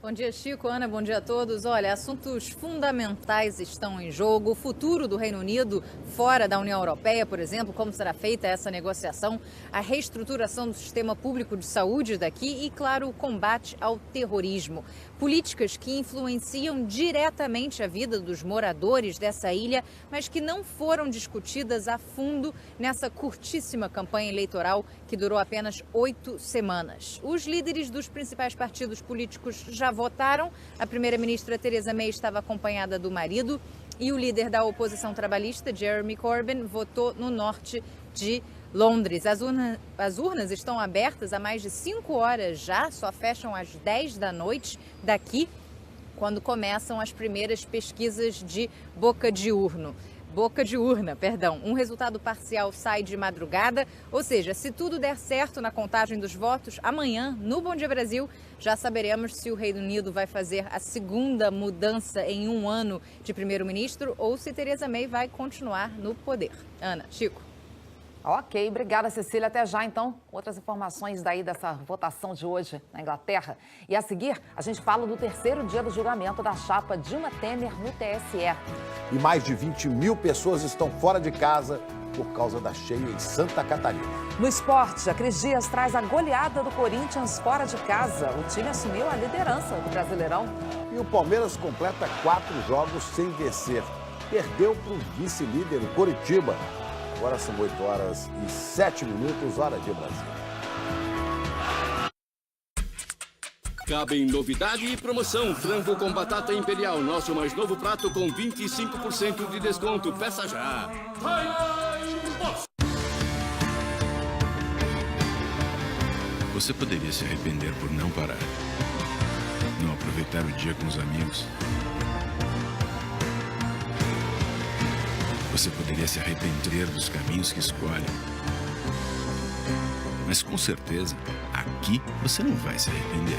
Bom dia, Chico, Ana, bom dia a todos. Olha, assuntos fundamentais estão em jogo. O futuro do Reino Unido fora da União Europeia, por exemplo, como será feita essa negociação, a reestruturação do sistema público de saúde daqui e, claro, o combate ao terrorismo. Políticas que influenciam diretamente a vida dos moradores dessa ilha, mas que não foram discutidas a fundo nessa curtíssima campanha eleitoral que durou apenas 8 semanas. Os líderes dos principais partidos políticos já votaram. A primeira-ministra Theresa May estava acompanhada do marido e o líder da oposição trabalhista, Jeremy Corbyn, votou no norte de Londres. As urnas estão abertas há mais de 5 horas já, só fecham às 10 da noite daqui, quando começam as primeiras pesquisas de boca de urna. Um resultado parcial sai de madrugada, ou seja, se tudo der certo na contagem dos votos, amanhã, no Bom Dia Brasil, já saberemos se o Reino Unido vai fazer a segunda mudança em 1 ano de primeiro-ministro ou se Theresa May vai continuar no poder. Ana, Chico. Ok, obrigada, Cecília. Até já, então. Outras informações daí dessa votação de hoje na Inglaterra. E a seguir, a gente fala do 3º dia do julgamento da chapa Dilma Temer no TSE. E mais de 20 mil pessoas estão fora de casa por causa da cheia em Santa Catarina. No esporte, a Cris Dias traz a goleada do Corinthians fora de casa. O time assumiu a liderança do Brasileirão. E o Palmeiras completa 4 jogos sem vencer. Perdeu para o vice-líder, o Coritiba. Agora são 8 horas e 7 minutos, hora de Brasil. Cabem novidade e promoção. Frango com batata imperial. Nosso mais novo prato com 25% de desconto. Peça já. Você poderia se arrepender por não parar. Não aproveitar o dia com os amigos. Você poderia se arrepender dos caminhos que escolhe. Mas com certeza, aqui você não vai se arrepender.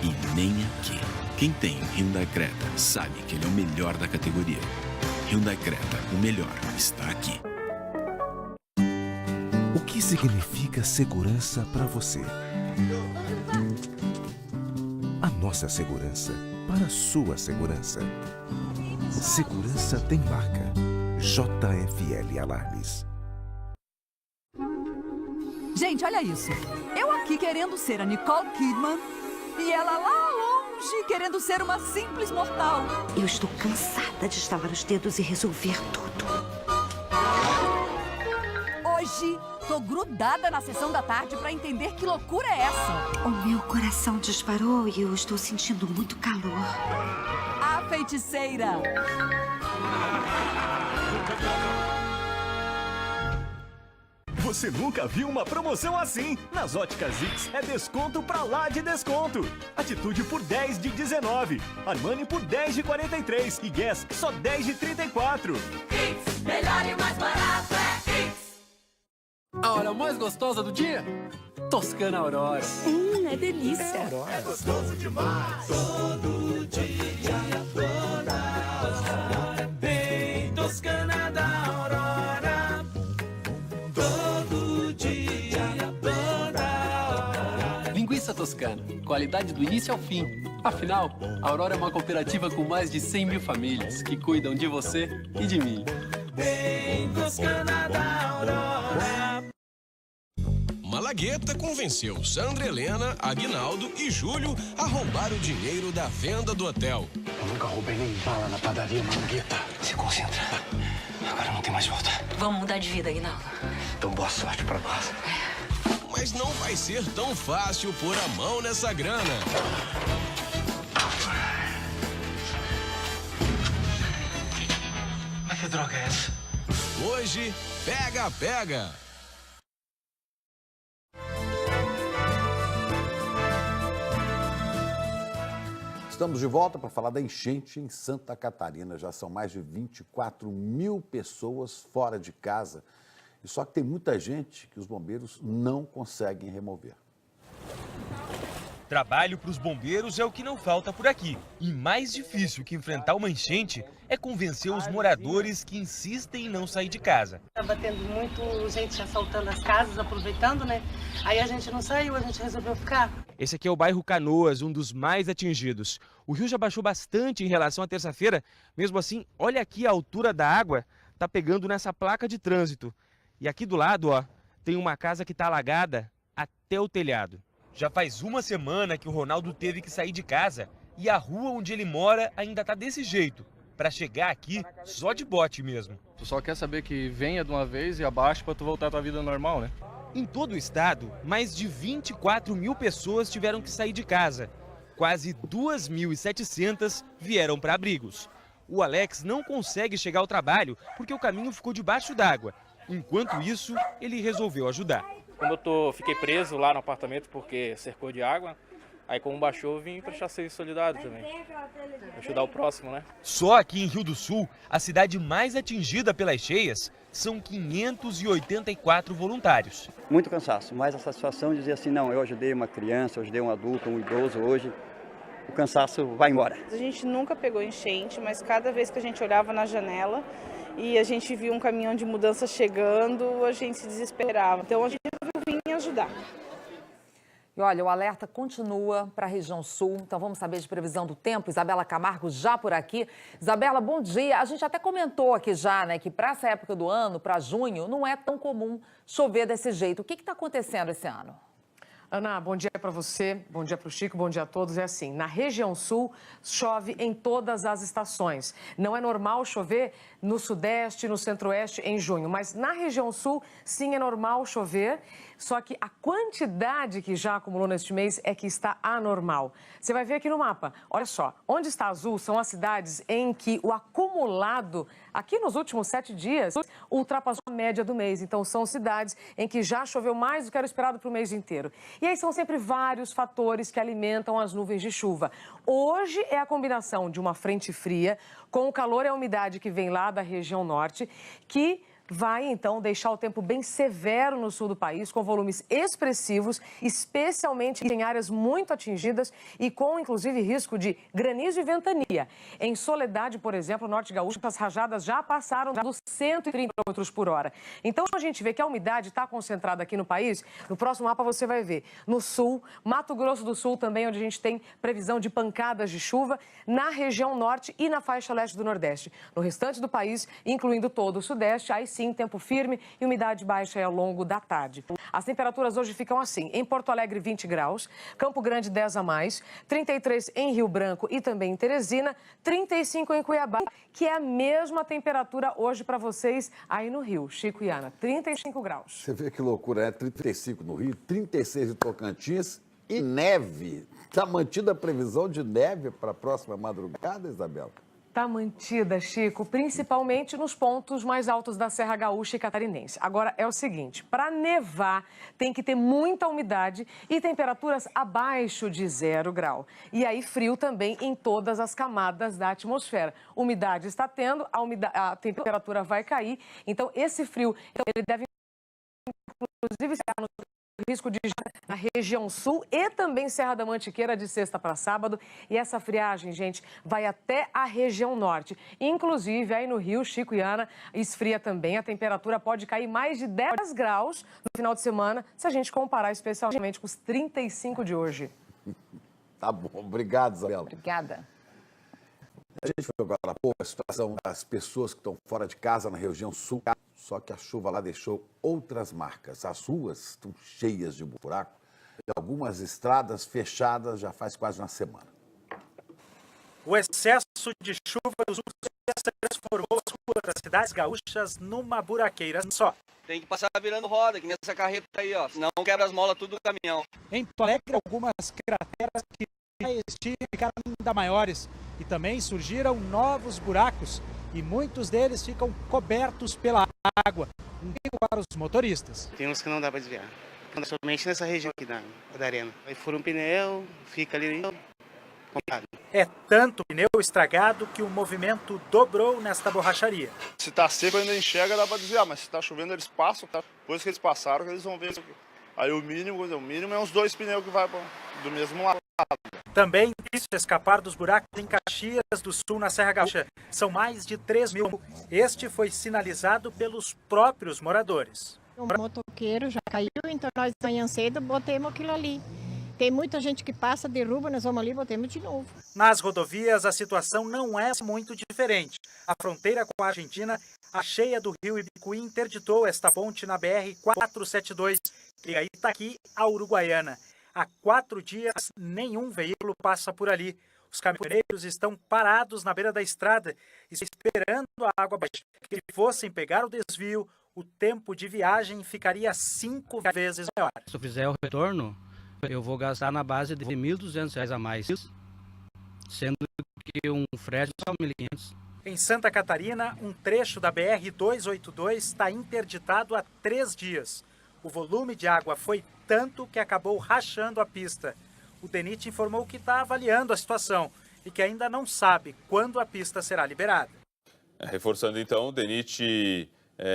E nem aqui. Quem tem um Hyundai Creta sabe que ele é o melhor da categoria. Hyundai Creta, o melhor, está aqui. O que significa segurança para você? A nossa segurança para a sua segurança. Segurança tem marca. JFL Alarmes. Gente, olha isso. Eu aqui querendo ser a Nicole Kidman e ela lá longe querendo ser uma simples mortal. Eu estou cansada de estalar os dedos e resolver tudo. Hoje, tô grudada na sessão da tarde pra entender que loucura é essa. O meu coração disparou e eu estou sentindo muito calor. A feiticeira. Você nunca viu uma promoção assim? Nas Óticas X é desconto pra lá de desconto. Atitude por 10 de 19, Armani por 10 de 43 e Guess só 10 de 34. X, melhor e mais barato é X. A hora mais gostosa do dia? Toscana Aurora. É delícia. É gostoso demais. Todo dia, toda hora. Bem Toscana da Aurora. Todo dia, toda hora. Linguiça Toscana. Qualidade do início ao fim. Afinal, a Aurora é uma cooperativa com mais de 100 mil famílias que cuidam de você e de mim. Bem Toscana da Aurora. Malagueta convenceu Sandra Helena, Aguinaldo e Júlio a roubar o dinheiro da venda do hotel. Eu nunca roubei nem bala na padaria, Malagueta. Se concentra. Agora não tem mais volta. Vamos mudar de vida, Aguinaldo. Então boa sorte pra nós. Mas não vai ser tão fácil pôr a mão nessa grana. Mas que droga é essa? Hoje, pega. Estamos de volta para falar da enchente em Santa Catarina. Já são mais de 24 mil pessoas fora de casa. E só que tem muita gente que os bombeiros não conseguem remover. Trabalho para os bombeiros é o que não falta por aqui. E mais difícil que enfrentar uma enchente é convencer os moradores que insistem em não sair de casa. Estava tendo muito gente assaltando as casas, aproveitando, né? Aí a gente não saiu, a gente resolveu ficar. Esse aqui é o bairro Canoas, um dos mais atingidos. O rio já baixou bastante em relação à terça-feira. Mesmo assim, olha aqui a altura da água, tá pegando nessa placa de trânsito. E aqui do lado, ó, tem uma casa que tá alagada até o telhado. Já faz uma semana que o Ronaldo teve que sair de casa e a rua onde ele mora ainda tá desse jeito. Para chegar aqui, só de bote mesmo. Tu só quer saber que venha de uma vez e abaixe para tu voltar à tua vida normal, né? Em todo o estado, mais de 24 mil pessoas tiveram que sair de casa. Quase 2.700 vieram para abrigos. O Alex não consegue chegar ao trabalho porque o caminho ficou debaixo d'água. Enquanto isso, ele resolveu ajudar. Como eu fiquei preso lá no apartamento porque cercou de água, aí como baixou, eu vim prestar serviço solidário também. Ajudar o próximo, né? Só aqui em Rio do Sul, a cidade mais atingida pelas cheias, são 584 voluntários. Muito cansaço, mas a satisfação de dizer assim, não, eu ajudei uma criança, eu ajudei um adulto, um idoso hoje, o cansaço vai embora. A gente nunca pegou enchente, mas cada vez que a gente olhava na janela e a gente via um caminhão de mudança chegando, a gente se desesperava. Então a gente resolveu vir ajudar. E olha, o alerta continua para a região sul, então vamos saber de previsão do tempo. Isabela Camargo já por aqui. Isabela, bom dia. A gente até comentou aqui já, né, que para essa época do ano, para junho, não é tão comum chover desse jeito. O que está acontecendo esse ano? Ana, bom dia para você, bom dia para o Chico, bom dia a todos. É assim, na região sul chove em todas as estações. Não é normal chover no sudeste, no centro-oeste em junho, mas na região sul sim é normal chover, só que a quantidade que já acumulou neste mês é que está anormal. Você vai ver aqui no mapa, olha só, onde está azul são as cidades em que o acumulado aqui nos últimos 7 dias ultrapassou a média do mês. Então são cidades em que já choveu mais do que era esperado para o mês inteiro. E aí são sempre vários fatores que alimentam as nuvens de chuva. Hoje é a combinação de uma frente fria com o calor e a umidade que vem lá da região norte, que vai, então, deixar o tempo bem severo no sul do país, com volumes expressivos, especialmente em áreas muito atingidas e com, inclusive, risco de granizo e ventania. Em Soledade, por exemplo, no Norte Gaúcho, as rajadas já passaram dos 130 km por hora. Então, a gente vê que a umidade está concentrada aqui no país. No próximo mapa você vai ver no sul, Mato Grosso do Sul também, onde a gente tem previsão de pancadas de chuva, na região norte e na faixa leste do Nordeste. No restante do país, incluindo todo o Sudeste, aí sim, tempo firme e umidade baixa ao longo da tarde. As temperaturas hoje ficam assim: em Porto Alegre, 20 graus, Campo Grande, 10 a mais, 33 em Rio Branco e também em Teresina, 35 em Cuiabá, que é a mesma temperatura hoje para vocês aí no Rio. Chico e Ana, 35 graus. Você vê que loucura, né? 35 no Rio, 36 em Tocantins e neve. Está mantida a previsão de neve para a próxima madrugada, Isabela? Está mantida, Chico, principalmente nos pontos mais altos da Serra Gaúcha e Catarinense. Agora, é o seguinte, para nevar tem que ter muita umidade e temperaturas abaixo de 0 grau. E aí frio também em todas as camadas da atmosfera. Umidade está tendo, a temperatura vai cair, então esse frio ele deve inclusive será no risco de na região sul e também Serra da Mantiqueira de sexta para sábado. E essa friagem, gente, vai até a região norte. Inclusive, aí no Rio, Chico e Ana, esfria também. A temperatura pode cair mais de 10 graus no final de semana, se a gente comparar especialmente com os 35 de hoje. Tá bom, obrigado, Isabela. Obrigada. A gente viu agora há pouco a situação das pessoas que estão fora de casa na região sul, só que a chuva lá deixou outras marcas. As ruas estão cheias de buraco e algumas estradas fechadas já faz quase uma semana. O excesso de chuva dos últimos dias transformou as ruas das cidades gaúchas numa buraqueira só. Tem que passar virando roda, que nessa carreta aí, ó. Senão quebra as molas tudo do caminhão. Em Porto Alegre, algumas crateras que já existiam ficaram ainda maiores. E também surgiram novos buracos e muitos deles ficam cobertos pela água, um perigo para os motoristas. Tem uns que não dá para desviar, somente nessa região aqui da arena. Aí fura um pneu, fica ali complicado. É tanto pneu estragado que o movimento dobrou nesta borracharia. Se tá seco ainda enxerga, dá para desviar, mas se tá chovendo eles passam, depois que eles passaram, eles vão ver. Aí o mínimo é uns 2 pneus que vai do mesmo lado. Também difícil escapar dos buracos em Caxias do Sul, na Serra Gaúcha. São mais de 3.000. Este foi sinalizado pelos próprios moradores. O motoqueiro já caiu, então nós de manhã cedo botemos aquilo ali. Tem muita gente que passa, derruba, nós vamos ali e botemos de novo. Nas rodovias, a situação não é muito diferente. A fronteira com a Argentina, a cheia do rio Ibicuí, interditou esta ponte na BR-472, que liga Itaqui à Uruguaiana. Há 4 dias, nenhum veículo passa por ali. Os caminhoneiros estão parados na beira da estrada, esperando a água baixar. Se fossem pegar o desvio, o tempo de viagem ficaria 5 vezes maior. Se eu fizer o retorno, eu vou gastar na base de R$ 1.200 a mais, sendo que um frete só R$ 1.500. Em Santa Catarina, um trecho da BR-282 está interditado há 3 dias. O volume de água foi tanto que acabou rachando a pista. O DENIT informou que está avaliando a situação e que ainda não sabe quando a pista será liberada. Reforçando então, o DENIT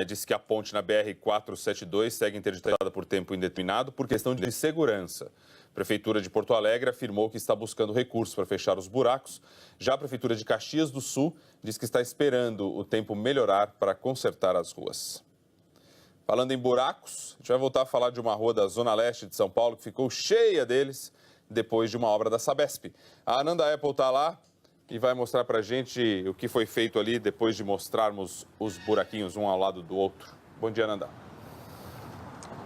disse que a ponte na BR-472 segue interditada por tempo indeterminado por questão de segurança. A Prefeitura de Porto Alegre afirmou que está buscando recursos para fechar os buracos. Já a Prefeitura de Caxias do Sul diz que está esperando o tempo melhorar para consertar as ruas. Falando em buracos, a gente vai voltar a falar de uma rua da Zona Leste de São Paulo que ficou cheia deles depois de uma obra da Sabesp. A Ananda Apple está lá e vai mostrar para a gente o que foi feito ali depois de mostrarmos os buraquinhos um ao lado do outro. Bom dia, Ananda.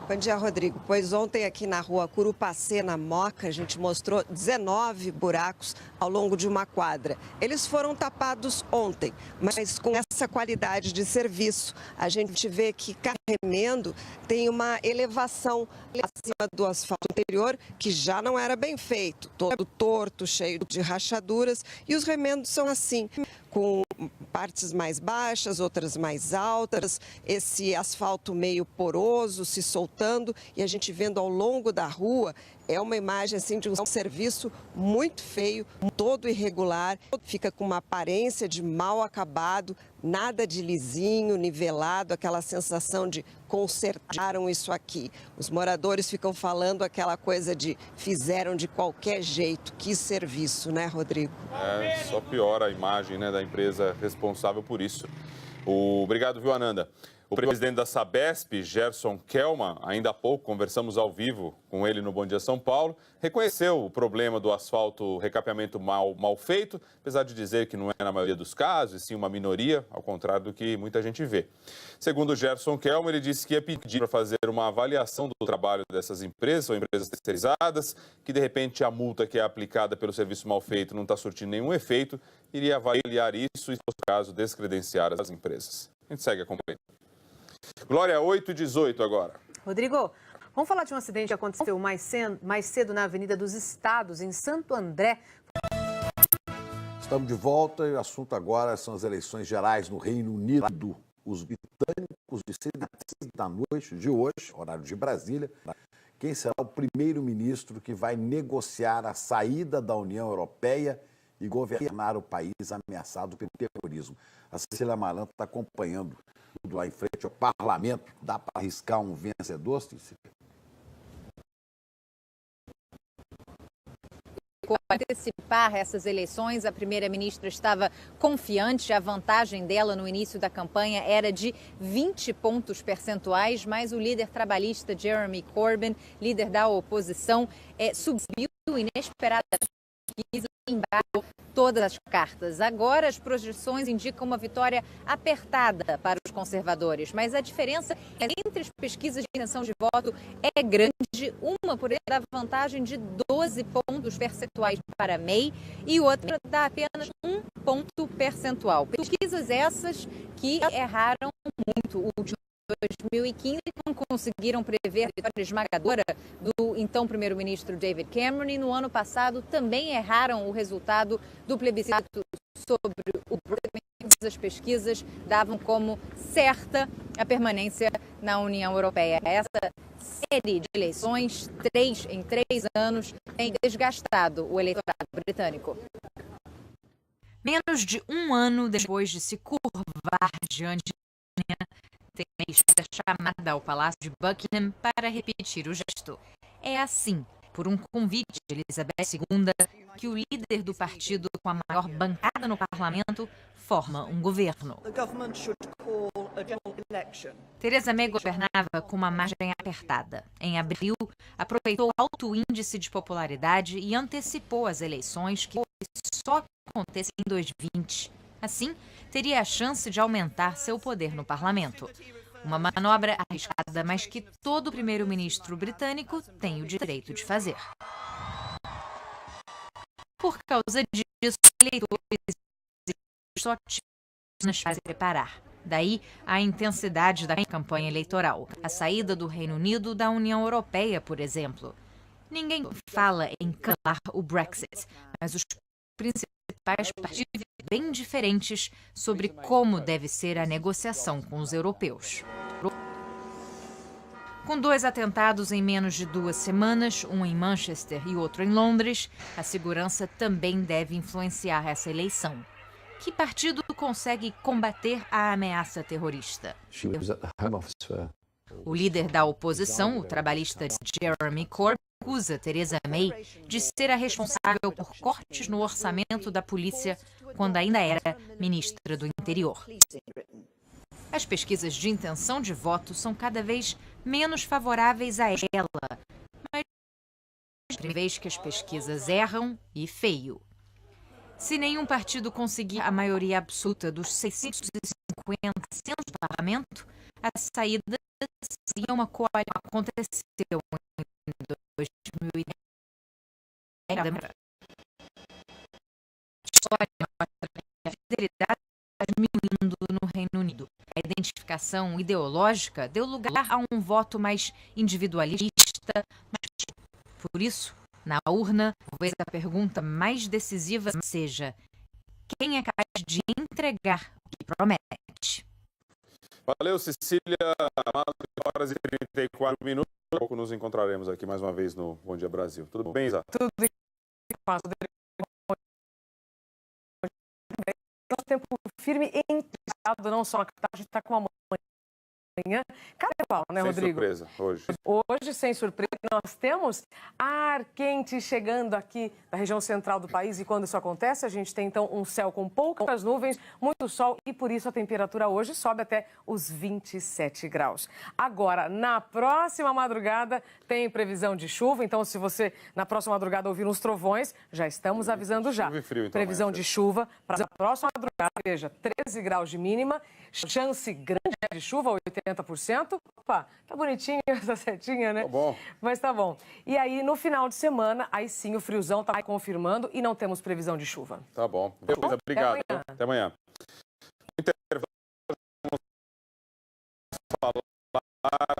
Bom dia, Rodrigo. Pois ontem aqui na rua Curupacê, na Moca, a gente mostrou 19 buracos ao longo de uma quadra. Eles foram tapados ontem, mas com essa qualidade de serviço, a gente vê que cada remendo tem uma elevação acima do asfalto anterior, que já não era bem feito, todo torto, cheio de rachaduras, e os remendos são assim, com partes mais baixas, outras mais altas, esse asfalto meio poroso, se soltando, e a gente vendo ao longo da rua, é uma imagem assim de um serviço muito feio, todo irregular, fica com uma aparência de mal acabado, nada de lisinho, nivelado, aquela sensação de consertaram isso aqui. Os moradores ficam falando aquela coisa de fizeram de qualquer jeito. Que serviço, né, Rodrigo? Só piora a imagem, né, da empresa responsável por isso. Obrigado, viu, Ananda? O presidente da Sabesp, Gerson Kelman, ainda há pouco, conversamos ao vivo com ele no Bom Dia São Paulo, reconheceu o problema do asfalto recapeamento mal feito, apesar de dizer que não é na maioria dos casos, e sim uma minoria, ao contrário do que muita gente vê. Segundo o Gerson Kelman, ele disse que ia pedir para fazer uma avaliação do trabalho dessas empresas, são empresas terceirizadas, que de repente a multa que é aplicada pelo serviço mal feito não está surtindo nenhum efeito, iria avaliar isso e, no caso, descredenciar as empresas. A gente segue acompanhando. Glória, 8h18 agora. Rodrigo, vamos falar de um acidente que aconteceu mais cedo na Avenida dos Estados, em Santo André. Estamos de volta e o assunto agora são as eleições gerais no Reino Unido. Os britânicos decidem da noite de hoje, horário de Brasília, quem será o primeiro-ministro que vai negociar a saída da União Europeia e governar o país ameaçado pelo terrorismo. A Cecília Malan está acompanhando tudo lá em frente ao parlamento. Dá para arriscar um vencedor, Cecília? Antecipar essas eleições, a primeira-ministra estava confiante, a vantagem dela no início da campanha era de 20 pontos percentuais, mas o líder trabalhista Jeremy Corbyn, líder da oposição, subiu inesperadamente e embargou todas as cartas. Agora as projeções indicam uma vitória apertada para os conservadores, mas a diferença entre as pesquisas de intenção de voto é grande. Uma por dá vantagem de 12 pontos percentuais para May e outra dá apenas 1 ponto percentual. Pesquisas essas que erraram muito. O último 2015 não conseguiram prever a vitória esmagadora do então primeiro-ministro David Cameron e no ano passado também erraram o resultado do plebiscito sobre o Brexit. As pesquisas davam como certa a permanência na União Europeia. Essa série de eleições, 3 em 3 anos, tem desgastado o eleitorado britânico. Menos de um ano depois de se curvar diante de tem chamada ao Palácio de Buckingham para repetir o gesto. É assim, por um convite de Elizabeth II, que o líder do partido com a maior bancada no parlamento forma um governo. Theresa May governava com uma margem apertada. Em abril, aproveitou o alto índice de popularidade e antecipou as eleições que só acontecem em 2020. Assim, teria a chance de aumentar seu poder no parlamento. Uma manobra arriscada, mas que todo primeiro-ministro britânico tem o direito de fazer. Por causa disso, eleitores só nos fazem preparar. Daí a intensidade da campanha eleitoral. A saída do Reino Unido da União Europeia, por exemplo. Ninguém fala em calar o Brexit, mas os principais partidos bem diferentes sobre como deve ser a negociação com os europeus. Com 2 atentados em menos de 2 semanas, um em Manchester e outro em Londres, a segurança também deve influenciar essa eleição. Que partido consegue combater a ameaça terrorista? O líder da oposição, o trabalhista Jeremy Corbyn, acusa Theresa May de ser a responsável por cortes no orçamento da polícia quando ainda era ministra do Interior. As pesquisas de intenção de voto são cada vez menos favoráveis a ela, mas tem vez que as pesquisas erram e feio. Se nenhum partido conseguir a maioria absoluta dos 650 assentos do parlamento, a saída seria uma coisa que aconteceu em 2010. A história mostra que a fidelidade está diminuindo no Reino Unido. A identificação ideológica deu lugar a um voto mais individualista, mas por isso, na urna, talvez a pergunta mais decisiva seja: quem é capaz de entregar o que promete? Valeu, Cecília. 9h34. Daqui a pouco nos encontraremos aqui mais uma vez no Bom Dia Brasil. Tudo bem, Isa? Tudo bem. Tempo firme e entregado, não só na capital, a gente está com uma manhã. Carnaval, né, Rodrigo? Sem surpresa, hoje. Hoje, sem surpresa, nós temos ar quente chegando aqui da região central do país. E quando isso acontece, a gente tem, então, um céu com poucas nuvens, muito sol. E por isso a temperatura hoje sobe até os 27 graus. Agora, na próxima madrugada, tem previsão de chuva. Então, se você, na próxima madrugada, ouvir uns trovões, já estamos avisando já. Frio, então, previsão de chuva para a próxima madrugada, veja, 13 graus de mínima. Chance grande de chuva, 80%. Opa, tá bonitinho essa setinha, né? Tá bom. Mas tá bom. E aí, no final de semana, aí sim o friozão tá confirmando e não temos previsão de chuva. Tá bom. Beleza, obrigado. Até amanhã. Intervalo, vamos falar.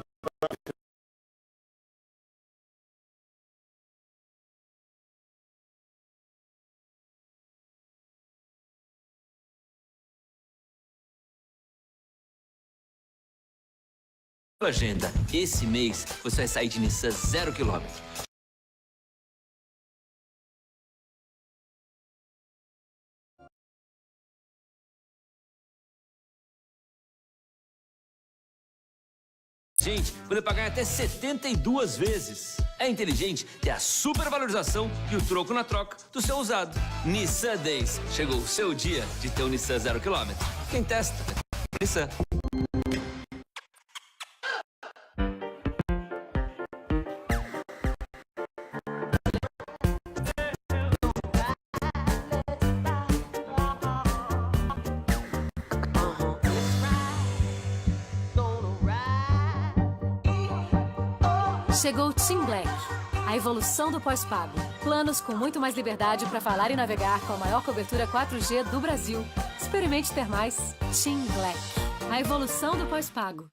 Agenda. Esse mês você vai sair de Nissan 0 km. inteligente, poder pagar em até 72 vezes. É inteligente ter a supervalorização e o troco na troca do seu usado. Nissan Days. Chegou o seu dia de ter um Nissan 0 km. Quem testa? Nissan. Chegou o TIM Black, a evolução do pós-pago. Planos com muito mais liberdade para falar e navegar com a maior cobertura 4G do Brasil. Experimente ter mais. TIM Black, a evolução do pós-pago.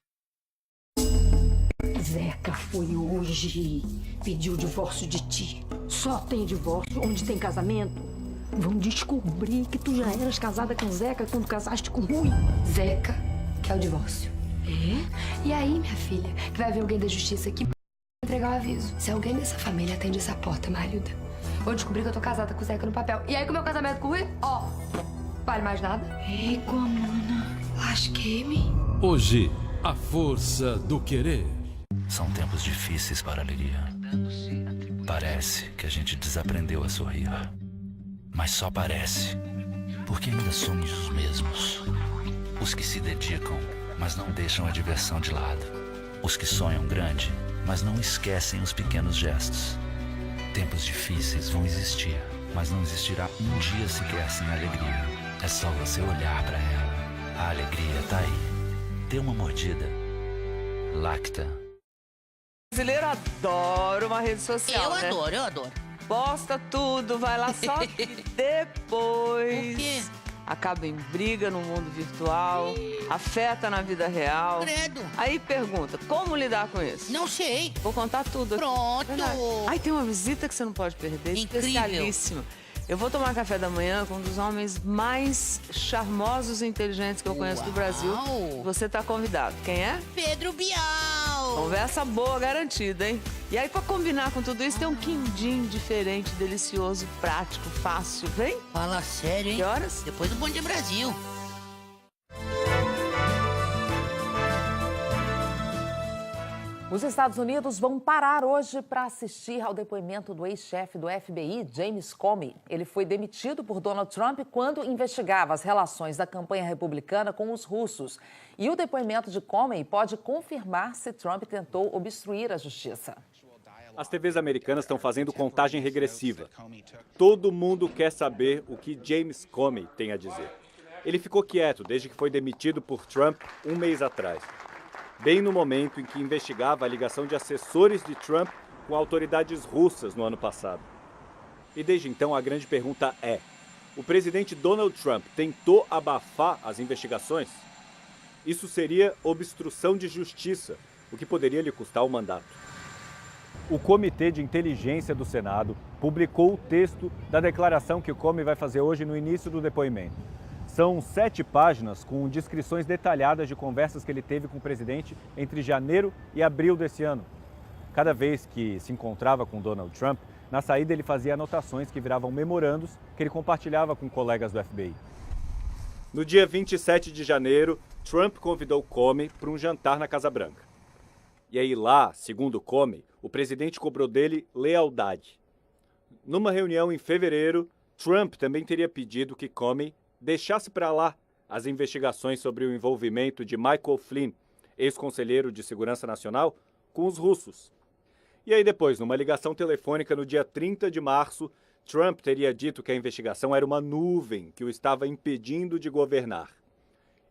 Zeca foi hoje, pediu o divórcio de ti. Só tem divórcio onde tem casamento. Vão descobrir que tu já eras casada com Zeca quando casaste com Rui. Zeca quer o divórcio. É? E aí, minha filha, que vai ver alguém da justiça aqui entregar o aviso. Se alguém dessa família atende essa porta, Marilda, vou descobrir que eu tô casada com o Zeca no papel. E aí, com o meu casamento com o Rui, ó, vale mais nada. Ei, Comuna, lasquei-me. Hoje, a força do querer. São tempos difíceis para a alegria. Parece que a gente desaprendeu a sorrir. Mas só parece, porque ainda somos os mesmos. Os que se dedicam, mas não deixam a diversão de lado. Os que sonham grande, mas não esquecem os pequenos gestos. Tempos difíceis vão existir, mas não existirá um dia sequer sem alegria. É só você olhar para ela. A alegria tá aí. Dê uma mordida. Lacta. O brasileiro adora uma rede social, né? Eu adoro. Posta tudo, vai lá só que depois... O quê? Acaba em briga no mundo virtual, afeta na vida real. Credo. Aí pergunta, como lidar com isso? Não sei. Vou contar tudo. Pronto. Aí tem uma visita que você não pode perder, especialíssima. Eu vou tomar café da manhã com um dos homens mais charmosos e inteligentes que eu conheço do Brasil. Você tá convidado. Quem é? Pedro Bial. Conversa boa, garantida, hein? E aí, pra combinar com tudo isso, tem um quindim diferente, delicioso, prático, fácil. Vem? Fala sério, hein? Que horas? Depois do Bom Dia Brasil. Os Estados Unidos vão parar hoje para assistir ao depoimento do ex-chefe do FBI, James Comey. Ele foi demitido por Donald Trump quando investigava as relações da campanha republicana com os russos. E o depoimento de Comey pode confirmar se Trump tentou obstruir a justiça. As TVs americanas estão fazendo contagem regressiva. Todo mundo quer saber o que James Comey tem a dizer. Ele ficou quieto desde que foi demitido por Trump um mês atrás. Bem no momento em que investigava a ligação de assessores de Trump com autoridades russas no ano passado. E desde então a grande pergunta é: o presidente Donald Trump tentou abafar as investigações? Isso seria obstrução de justiça, o que poderia lhe custar o mandato. O Comitê de Inteligência do Senado publicou o texto da declaração que o Comey vai fazer hoje no início do depoimento. São 7 páginas com descrições detalhadas de conversas que ele teve com o presidente entre janeiro e abril desse ano. Cada vez que se encontrava com Donald Trump, na saída ele fazia anotações que viravam memorandos que ele compartilhava com colegas do FBI. No dia 27 de janeiro, Trump convidou Comey para um jantar na Casa Branca. E aí lá, segundo Comey, o presidente cobrou dele lealdade. Numa reunião em fevereiro, Trump também teria pedido que Comey deixasse para lá as investigações sobre o envolvimento de Michael Flynn, ex-conselheiro de Segurança Nacional, com os russos. E aí depois, numa ligação telefônica no dia 30 de março, Trump teria dito que a investigação era uma nuvem que o estava impedindo de governar.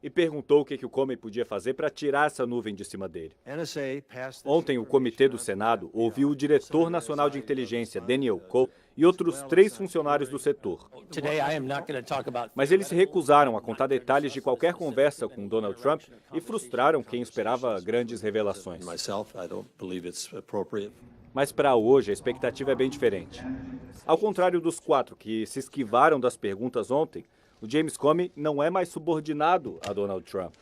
E perguntou o que o Comey podia fazer para tirar essa nuvem de cima dele. Ontem, o Comitê do Senado ouviu o diretor nacional de inteligência, Daniel Coe, e outros 3 funcionários do setor. Mas eles se recusaram a contar detalhes de qualquer conversa com Donald Trump e frustraram quem esperava grandes revelações. Mas para hoje, a expectativa é bem diferente. Ao contrário dos 4 que se esquivaram das perguntas ontem, o James Comey não é mais subordinado a Donald Trump.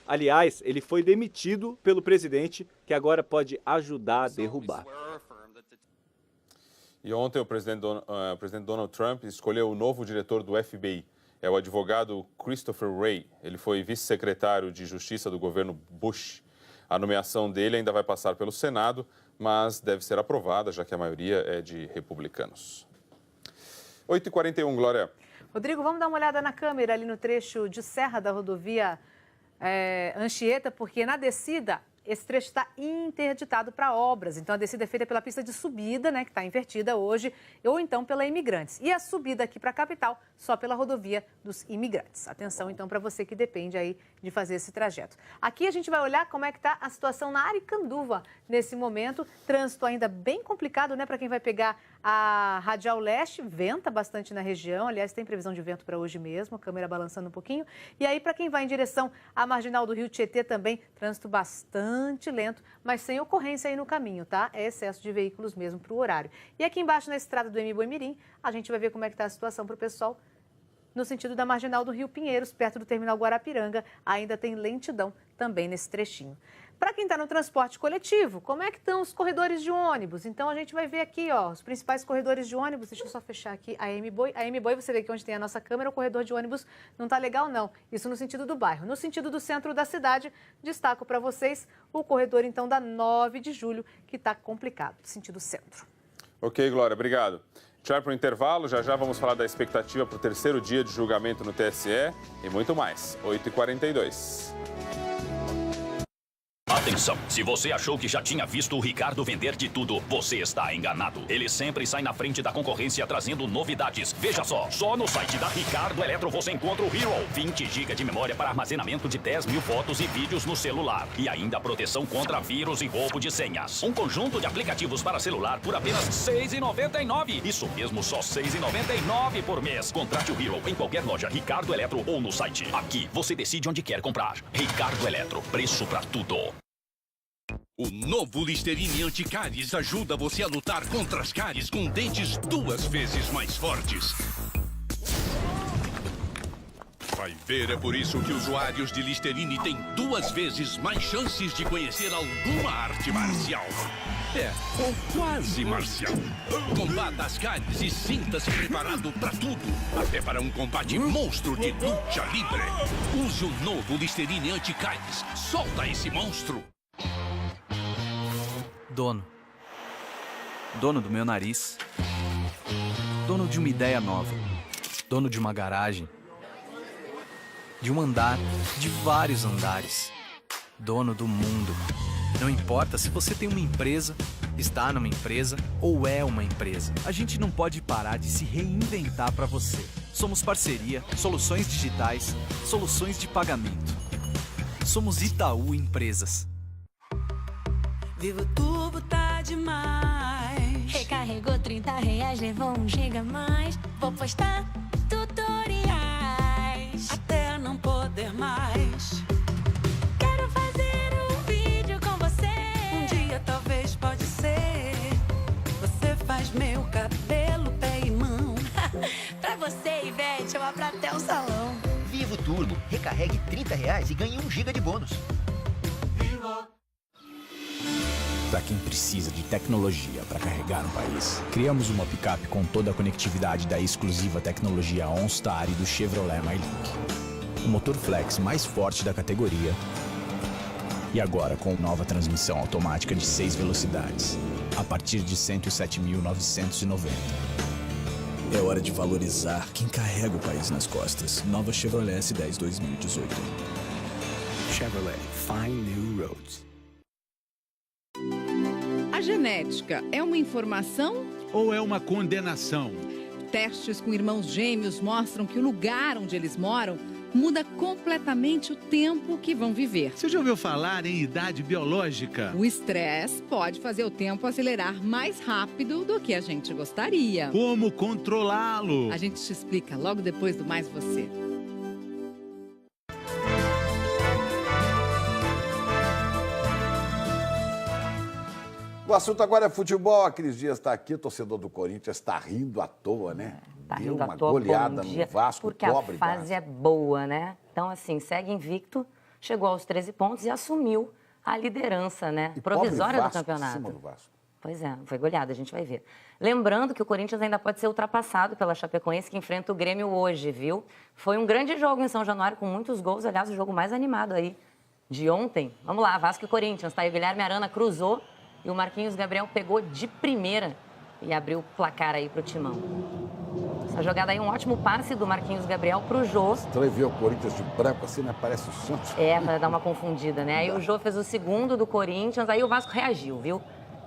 Aliás, ele foi demitido pelo presidente, que agora pode ajudar a derrubar. E ontem o presidente Donald Trump escolheu o novo diretor do FBI. É o advogado Christopher Wray. Ele foi vice-secretário de Justiça do governo Bush. A nomeação dele ainda vai passar pelo Senado, mas deve ser aprovada, já que a maioria é de republicanos. 8h41, Glória. Rodrigo, vamos dar uma olhada na câmera ali no trecho de serra da rodovia Anchieta, porque na descida esse trecho está interditado para obras. Então, a descida é feita pela pista de subida, né, que está invertida hoje, ou então pela Imigrantes. E a subida aqui para a capital, só pela rodovia dos Imigrantes. Atenção, então, para você que depende aí de fazer esse trajeto. Aqui a gente vai olhar como é que está a situação na Aricanduva nesse momento. Trânsito ainda bem complicado, né, para quem vai pegar a Radial Leste. Venta bastante na região. Aliás, tem previsão de vento para hoje mesmo, a câmera balançando um pouquinho. E aí, para quem vai em direção à Marginal do Rio Tietê também, trânsito bastante lento, mas sem ocorrência aí no caminho, tá? É excesso de veículos mesmo para o horário. E aqui embaixo na estrada do Emi-Boi-Mirim, a gente vai ver como é que está a situação para o pessoal no sentido da Marginal do Rio Pinheiros, perto do terminal Guarapiranga, ainda tem lentidão também nesse trechinho. Para quem está no transporte coletivo, como é que estão os corredores de ônibus? Então, a gente vai ver aqui, ó, os principais corredores de ônibus. Deixa eu só fechar aqui a Emi-Boi. A Emi-Boi, você vê que onde tem a nossa câmera, o corredor de ônibus não está legal, não. Isso no sentido do bairro. No sentido do centro da cidade, destaco para vocês o corredor, então, da 9 de julho, que está complicado, sentido centro. Ok, Glória, obrigado. Já para o intervalo, já vamos falar da expectativa para o terceiro dia de julgamento no TSE e muito mais. 8h42. Atenção, se você achou que já tinha visto o Ricardo vender de tudo, você está enganado. Ele sempre sai na frente da concorrência trazendo novidades. Veja só no site da Ricardo Eletro você encontra o Hero. 20 GB de memória para armazenamento de 10 mil fotos e vídeos no celular. E ainda proteção contra vírus e roubo de senhas. Um conjunto de aplicativos para celular por apenas R$ 6,99. Isso mesmo, só R$ 6,99 por mês. Contrate o Hero em qualquer loja Ricardo Eletro ou no site. Aqui você decide onde quer comprar. Ricardo Eletro, preço para tudo. O novo Listerine Anticáries ajuda você a lutar contra as cáries com dentes 2 vezes mais fortes. Vai ver, é por isso que usuários de Listerine têm 2 vezes mais chances de conhecer alguma arte marcial. Ou quase marcial. Combata as cáries e sinta-se preparado para tudo. Até para um combate monstro de luta livre. Use o novo Listerine Anticáries. Solta esse monstro. Dono do meu nariz. Dono de uma ideia nova. Dono de uma garagem. De um andar, de vários andares. Dono do mundo. Não importa se você tem uma empresa, está numa empresa ou é uma empresa. A gente não pode parar de se reinventar para você. Somos parceria, soluções digitais, soluções de pagamento. Somos Itaú Empresas. Vivo Turbo tá demais. Recarregou R$30, levou 1 GB a mais. Vou postar tutoriais até não poder mais. Quero fazer um vídeo com você. Um dia talvez pode ser. Você faz meu cabelo, pé e mão. Pra você, Ivete, eu abro até o salão. Vivo Turbo. Recarregue R$30 e ganhe 1 GB de bônus. Para quem precisa de tecnologia para carregar um país, criamos uma picape com toda a conectividade da exclusiva tecnologia OnStar e do Chevrolet MyLink. O motor flex mais forte da categoria e agora com nova transmissão automática de 6 velocidades, a partir de R$ 107.990. É hora de valorizar quem carrega o país nas costas. Nova Chevrolet S10 2018. Chevrolet, find new roads. A genética é uma informação ou é uma condenação? Testes com irmãos gêmeos mostram que o lugar onde eles moram muda completamente o tempo que vão viver. Você já ouviu falar em idade biológica? O estresse pode fazer o tempo acelerar mais rápido do que a gente gostaria. Como controlá-lo? A gente te explica logo depois do Mais Você. O assunto agora é futebol. A Cris Dias está aqui, torcedor do Corinthians, está rindo à toa, né? Tá Deu rindo uma à toa, goleada no Vasco, porque pobre a fase é boa, né? Então, assim, segue invicto, chegou aos 13 pontos e assumiu a liderança, né? Provisória do campeonato. Em cima do Vasco. Pois é, foi goleada, a gente vai ver. Lembrando que o Corinthians ainda pode ser ultrapassado pela Chapecoense, que enfrenta o Grêmio hoje, viu? Foi um grande jogo em São Januário, com muitos gols, aliás, o jogo mais animado aí de ontem. Vamos lá, Vasco e Corinthians, tá aí o Guilherme Arana cruzou e o Marquinhos Gabriel pegou de primeira e abriu o placar aí pro Timão. Essa jogada aí, um ótimo passe do Marquinhos Gabriel pro Jô. Estranho ver o Corinthians de branco assim, né? Parece o Santos. É, pra dar uma confundida, né? Aí o Jô fez o segundo do Corinthians, aí o Vasco reagiu, viu?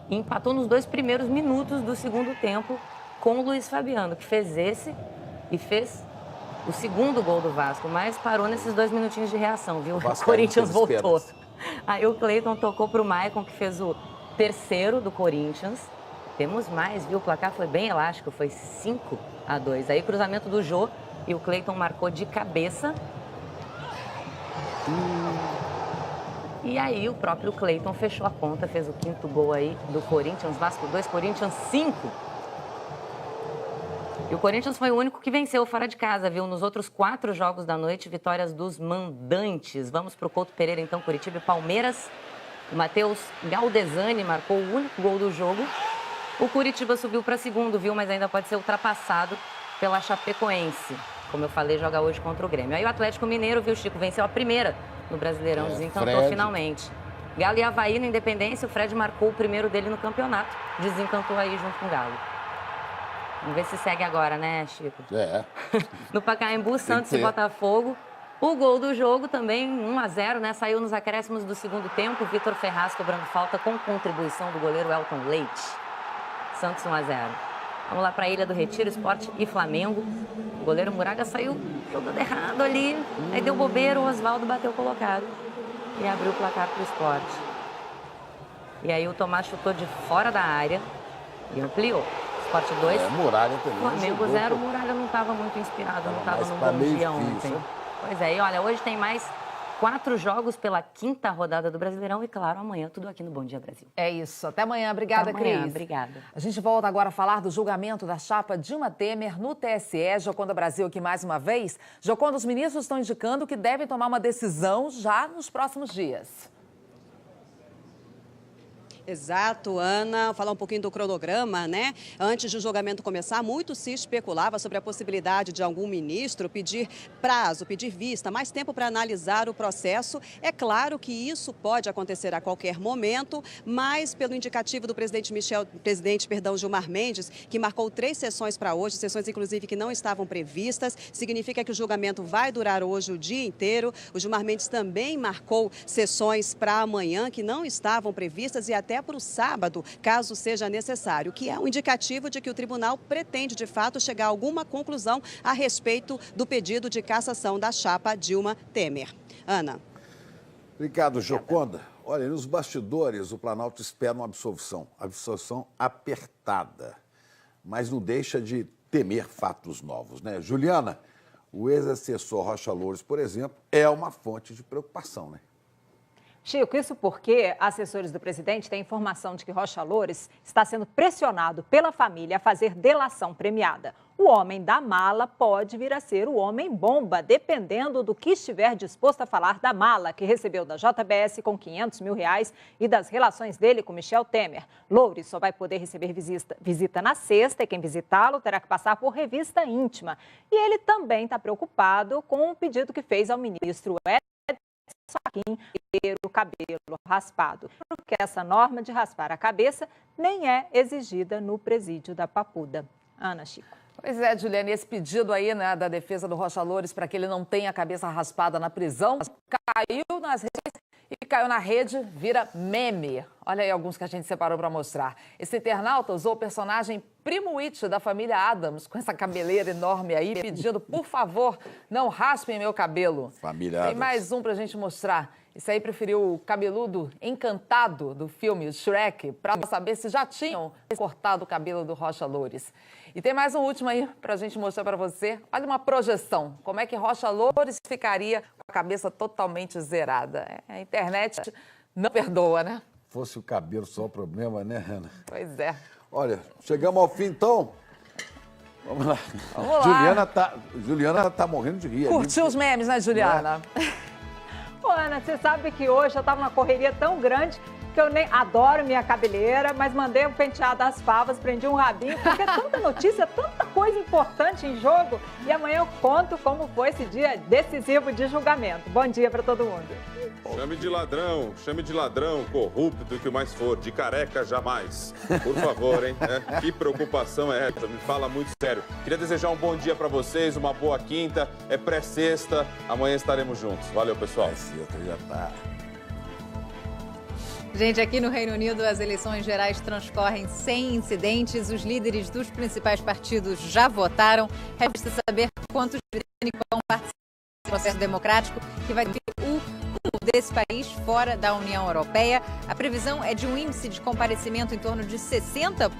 E empatou nos 2 primeiros minutos do segundo tempo com o Luiz Fabiano, que fez esse e fez o segundo gol do Vasco, mas parou nesses 2 minutinhos de reação, viu? O Corinthians voltou. Aí o Cleiton tocou pro Maicon, que fez o terceiro do Corinthians. Temos mais, viu? O placar foi bem elástico, foi 5-2. Aí cruzamento do Jô e o Cleiton marcou de cabeça. E aí o próprio Cleiton fechou a conta, fez o 5º gol aí do Corinthians. Vasco 2, Corinthians 5. E o Corinthians foi o único que venceu fora de casa, viu? Nos outros 4 jogos da noite, vitórias dos mandantes. Vamos pro Couto Pereira, então, Curitiba e Palmeiras. O Matheus Galdesani marcou o único gol do jogo. O Curitiba subiu para segundo, viu? Mas ainda pode ser ultrapassado pela Chapecoense. Como eu falei, joga hoje contra o Grêmio. Aí o Atlético Mineiro, viu, Chico? Venceu a primeira no Brasileirão, desencantou finalmente. Galo e Avaí na Independência, o Fred marcou o primeiro dele no campeonato. Desencantou aí junto com o Galo. Vamos ver se segue agora, né, Chico? É. No Pacaembu, Santos e Botafogo. O gol do jogo também, 1-0, né? Saiu nos acréscimos do segundo tempo. Vitor Ferraz cobrando falta com contribuição do goleiro Elton Leite. Santos 1-0. Vamos lá para a Ilha do Retiro, Sport e Flamengo. O goleiro Muraga saiu jogando errado ali. Aí deu bobeira, o Oswaldo bateu colocado. E abriu o placar para o Sport. E aí o Tomás chutou de fora da área e ampliou. Sport 2, Muralha também. Flamengo 0. O Muralha não estava muito inspirado, não estava num bom dia ontem. Pois é, e olha, hoje tem mais 4 jogos pela 5ª rodada do Brasileirão e, claro, amanhã tudo aqui no Bom Dia Brasil. É isso. Até amanhã. Obrigada, Até amanhã, Cris. Obrigada. A gente volta agora a falar do julgamento da chapa Dilma Temer no TSE. Joconda Brasil aqui mais uma vez. Joconda, os ministros estão indicando que devem tomar uma decisão já nos próximos dias. Exato, Ana. Falar um pouquinho do cronograma, né? Antes do julgamento começar, muito se especulava sobre a possibilidade de algum ministro pedir prazo, pedir vista, mais tempo para analisar o processo. É claro que isso pode acontecer a qualquer momento, mas pelo indicativo do presidente Gilmar Mendes, que marcou 3 sessões para hoje, sessões inclusive que não estavam previstas, significa que o julgamento vai durar hoje o dia inteiro. O Gilmar Mendes também marcou sessões para amanhã que não estavam previstas e até para o sábado, caso seja necessário, que é um indicativo de que o tribunal pretende, de fato, chegar a alguma conclusão a respeito do pedido de cassação da chapa Dilma Temer. Ana. Obrigado, Joconda. Olha, nos bastidores, o Planalto espera uma absolvição apertada, mas não deixa de temer fatos novos, né? Juliana, o ex-assessor Rocha Loures, por exemplo, é uma fonte de preocupação, né? Chico, isso porque assessores do presidente têm informação de que Rocha Loures está sendo pressionado pela família a fazer delação premiada. O homem da mala pode vir a ser o homem-bomba, dependendo do que estiver disposto a falar da mala que recebeu da JBS com R$500 mil e das relações dele com Michel Temer. Loures só vai poder receber visita na sexta e quem visitá-lo terá que passar por revista íntima. E ele também está preocupado com o pedido que fez ao ministro Fachin ter o cabelo raspado, porque essa norma de raspar a cabeça nem é exigida no presídio da Papuda. Ana, Chico. Pois é, Juliana, esse pedido aí, né, da defesa do Rocha Loures para que ele não tenha a cabeça raspada na prisão, caiu nas redes e caiu na rede, vira meme. Olha aí alguns que a gente separou para mostrar. Esse internauta usou o personagem Primo It da família Adams, com essa cabeleira enorme aí, pedindo, por favor, não raspem meu cabelo. Família Tem Adams. mais um pra gente mostrar. Esse aí preferiu o cabeludo encantado do filme Shrek, para saber se já tinham cortado o cabelo do Rocha Loures. E tem mais um último aí pra gente mostrar para você. Olha uma projeção, como é que Rocha Loures ficaria com a cabeça totalmente zerada. A internet não perdoa, né? Fosse o cabelo só o problema, né, Ana? Pois é. Olha, chegamos ao fim, então. Vamos lá. Vamos lá. Juliana tá morrendo de rir. Curtiu os memes, né, Juliana? Ô, Ana, você sabe que hoje eu estava numa correria tão grande que eu nem adoro minha cabeleira, mas mandei um penteado às favas, prendi um rabinho, porque é tanta notícia, tanta coisa importante em jogo. E amanhã eu conto como foi esse dia decisivo de julgamento. Bom dia para todo mundo. Chame de ladrão, corrupto, o que mais for, de careca jamais. Por favor, hein? Que preocupação é essa? Me fala muito sério. Queria desejar um bom dia para vocês, uma boa quinta, é pré-sexta, amanhã estaremos juntos. Valeu, pessoal. Pré-sexta já tá. Gente, aqui no Reino Unido as eleições gerais transcorrem sem incidentes. Os líderes dos principais partidos já votaram. Resta saber quantos britânicos vão participar do processo democrático que vai ter o rumo desse país fora da União Europeia. A previsão é de um índice de comparecimento em torno de 60%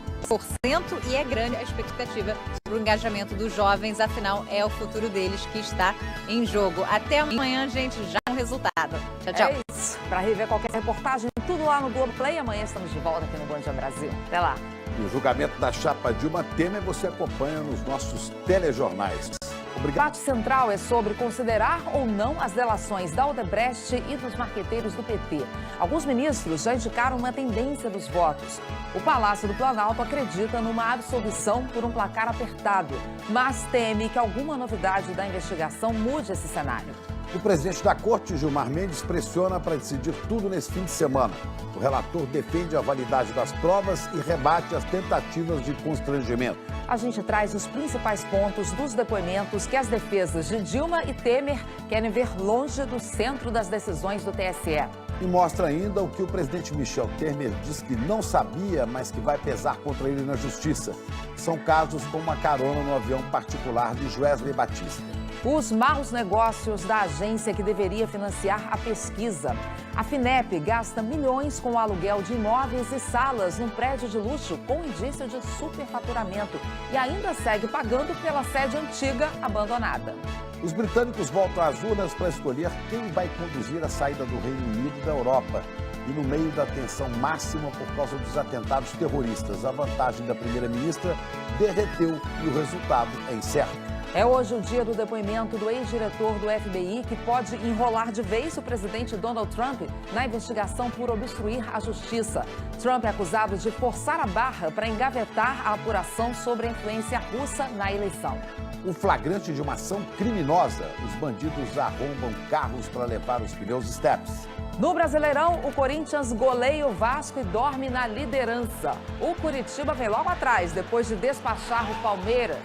e é grande a expectativa sobre o engajamento dos jovens. Afinal, é o futuro deles que está em jogo. Até amanhã, gente, já um resultado. Tchau, tchau. É isso. Para rever qualquer reportagem, tudo lá no Globoplay. Amanhã estamos de volta aqui no Bom Dia Brasil. Até lá. E o julgamento da chapa Dilma Temer você acompanha nos nossos telejornais. O debate central é sobre considerar ou não as delações da Odebrecht e dos marqueteiros do PT. Alguns ministros já indicaram uma tendência dos votos. O Palácio do Planalto acredita numa absolvição por um placar apertado, mas teme que alguma novidade da investigação mude esse cenário. O presidente da Corte, Gilmar Mendes, pressiona para decidir tudo nesse fim de semana. O relator defende a validade das provas e rebate as tentativas de constrangimento. A gente traz os principais pontos dos depoimentos que as defesas de Dilma e Temer querem ver longe do centro das decisões do TSE. E mostra ainda o que o presidente Michel Temer diz que não sabia, mas que vai pesar contra ele na justiça. São casos como a carona no avião particular de Wesley Batista. Os maus negócios da agência que deveria financiar a pesquisa. A FINEP gasta milhões com o aluguel de imóveis e salas num prédio de luxo com indício de superfaturamento e ainda segue pagando pela sede antiga abandonada. Os britânicos voltam às urnas para escolher quem vai conduzir a saída do Reino Unido da Europa. E no meio da tensão máxima por causa dos atentados terroristas, a vantagem da primeira-ministra derreteu e o resultado é incerto. É hoje o dia do depoimento do ex-diretor do FBI, que pode enrolar de vez o presidente Donald Trump na investigação por obstruir a justiça. Trump é acusado de forçar a barra para engavetar a apuração sobre a influência russa na eleição. O flagrante de uma ação criminosa. Os bandidos arrombam carros para levar os pneus Steps. No Brasileirão, o Corinthians goleia o Vasco e dorme na liderança. O Curitiba vem logo atrás, depois de despachar o Palmeiras.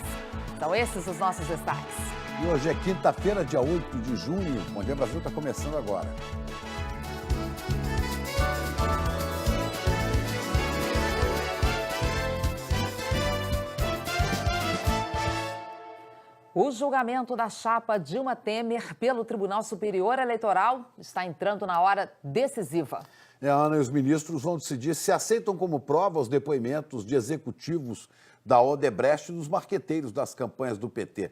São esses os nossos destaques. E hoje é quinta-feira, dia 8 de junho. Bom Dia Brasil está começando agora. O julgamento da chapa Dilma Temer pelo Tribunal Superior Eleitoral está entrando na hora decisiva. Ana, e os ministros vão decidir se aceitam como prova os depoimentos de executivos da Odebrecht e dos marqueteiros das campanhas do PT.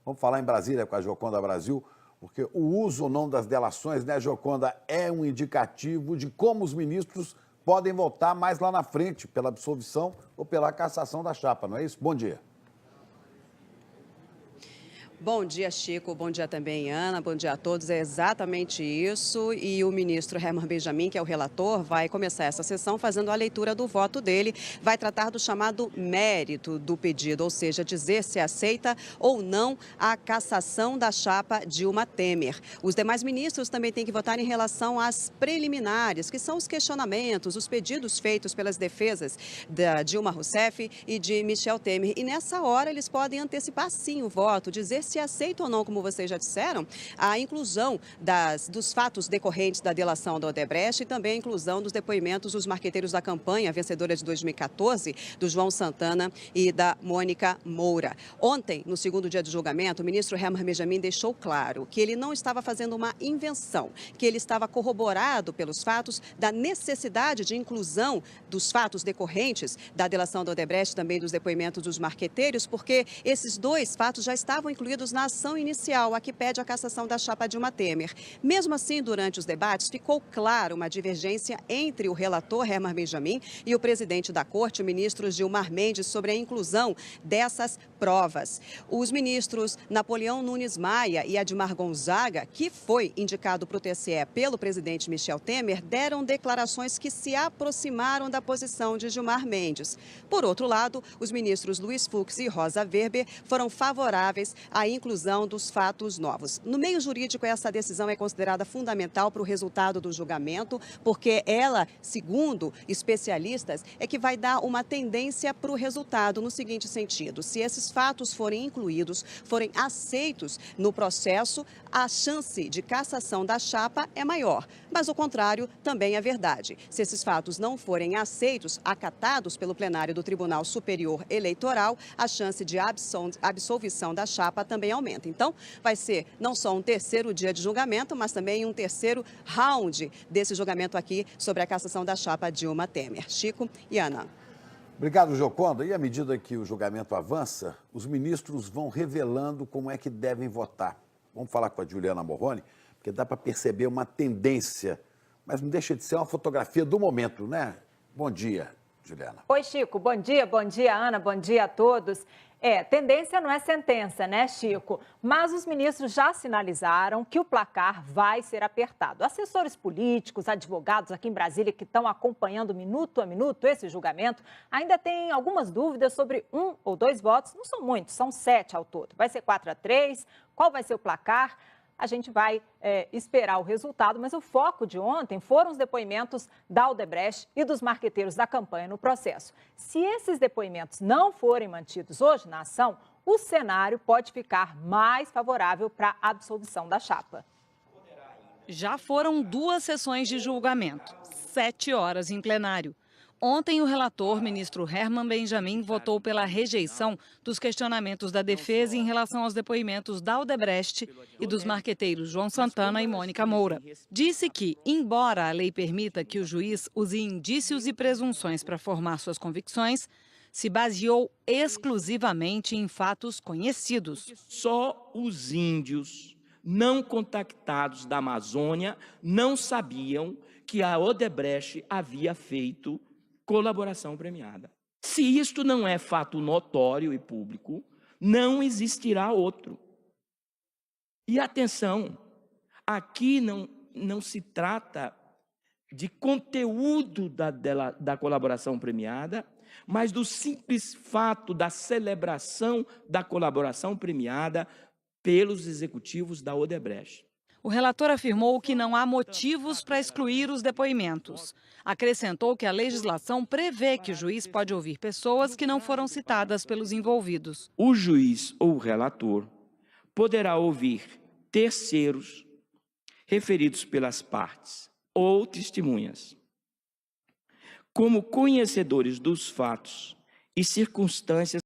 Vamos falar em Brasília com a Joconda Brasil, porque o uso ou não das delações, né, Joconda, é um indicativo de como os ministros podem votar mais lá na frente, pela absolvição ou pela cassação da chapa, não é isso? Bom dia. Bom dia, Chico. Bom dia também, Ana. Bom dia a todos. É exatamente isso. E o ministro Herman Benjamin, que é o relator, vai começar essa sessão fazendo a leitura do voto dele. Vai tratar do chamado mérito do pedido, ou seja, dizer se aceita ou não a cassação da chapa Dilma Temer. Os demais ministros também têm que votar em relação às preliminares, que são os questionamentos, os pedidos feitos pelas defesas da Dilma Rousseff e de Michel Temer. E nessa hora eles podem antecipar sim o voto, dizer se aceita ou não, como vocês já disseram, a inclusão dos fatos decorrentes da delação da Odebrecht e também a inclusão dos depoimentos dos marqueteiros da campanha vencedora de 2014, do João Santana e da Mônica Moura. Ontem, no segundo dia de julgamento, o ministro Herman Benjamin deixou claro que ele não estava fazendo uma invenção, que ele estava corroborado pelos fatos da necessidade de inclusão dos fatos decorrentes da delação da Odebrecht e também dos depoimentos dos marqueteiros, porque esses dois fatos já estavam incluídos ouvidos na ação inicial, a que pede a cassação da chapa Dilma Temer. Mesmo assim, durante os debates, ficou claro uma divergência entre o relator Herman Benjamin e o presidente da Corte, o ministro Gilmar Mendes, sobre a inclusão dessas provas. Os ministros Napoleão Nunes Maia e Admar Gonzaga, que foi indicado para o TSE pelo presidente Michel Temer, deram declarações que se aproximaram da posição de Gilmar Mendes. Por outro lado, os ministros Luiz Fux e Rosa Weber foram favoráveis à inclusão dos fatos novos. No meio jurídico, essa decisão é considerada fundamental para o resultado do julgamento, porque ela, segundo especialistas, é que vai dar uma tendência para o resultado no seguinte sentido: se esses fatos forem incluídos, forem aceitos no processo, a chance de cassação da chapa é maior. Mas o contrário também é verdade. Se esses fatos não forem aceitos, acatados pelo plenário do Tribunal Superior Eleitoral, a chance de absolvição da chapa também aumenta. Então, vai ser não só um terceiro dia de julgamento, mas também um terceiro round desse julgamento aqui sobre a cassação da chapa Dilma Temer. Chico e Ana. Obrigado, Gioconda. E à medida que o julgamento avança, os ministros vão revelando como é que devem votar. Vamos falar com a Juliana Morrone, porque dá para perceber uma tendência, mas não deixa de ser uma fotografia do momento, né? Bom dia, Juliana. Oi, Chico. Bom dia, Ana, bom dia a todos. Tendência não é sentença, né, Chico? Mas os ministros já sinalizaram que o placar vai ser apertado. Assessores políticos, advogados aqui em Brasília que estão acompanhando minuto a minuto esse julgamento, ainda têm algumas dúvidas sobre 1 ou 2 votos. Não são muitos, são 7 ao todo. Vai ser 4-3? Qual vai ser o placar? A gente vai esperar o resultado, mas o foco de ontem foram os depoimentos da Odebrecht e dos marqueteiros da campanha no processo. Se esses depoimentos não forem mantidos hoje na ação, o cenário pode ficar mais favorável para a absolvição da chapa. Já foram 2 sessões de julgamento, 7 horas em plenário. Ontem, o relator, ministro Herman Benjamin, votou pela rejeição dos questionamentos da defesa em relação aos depoimentos da Odebrecht e dos marqueteiros João Santana e Mônica Moura. Disse que, embora a lei permita que o juiz use indícios e presunções para formar suas convicções, se baseou exclusivamente em fatos conhecidos. Só os índios não contactados da Amazônia não sabiam que a Odebrecht havia feito colaboração premiada. Se isto não é fato notório e público, não existirá outro. E atenção, aqui não se trata de conteúdo da colaboração premiada, mas do simples fato da celebração da colaboração premiada pelos executivos da Odebrecht. O relator afirmou que não há motivos para excluir os depoimentos. Acrescentou que a legislação prevê que o juiz pode ouvir pessoas que não foram citadas pelos envolvidos. O juiz ou o relator poderá ouvir terceiros referidos pelas partes ou testemunhas, como conhecedores dos fatos e circunstâncias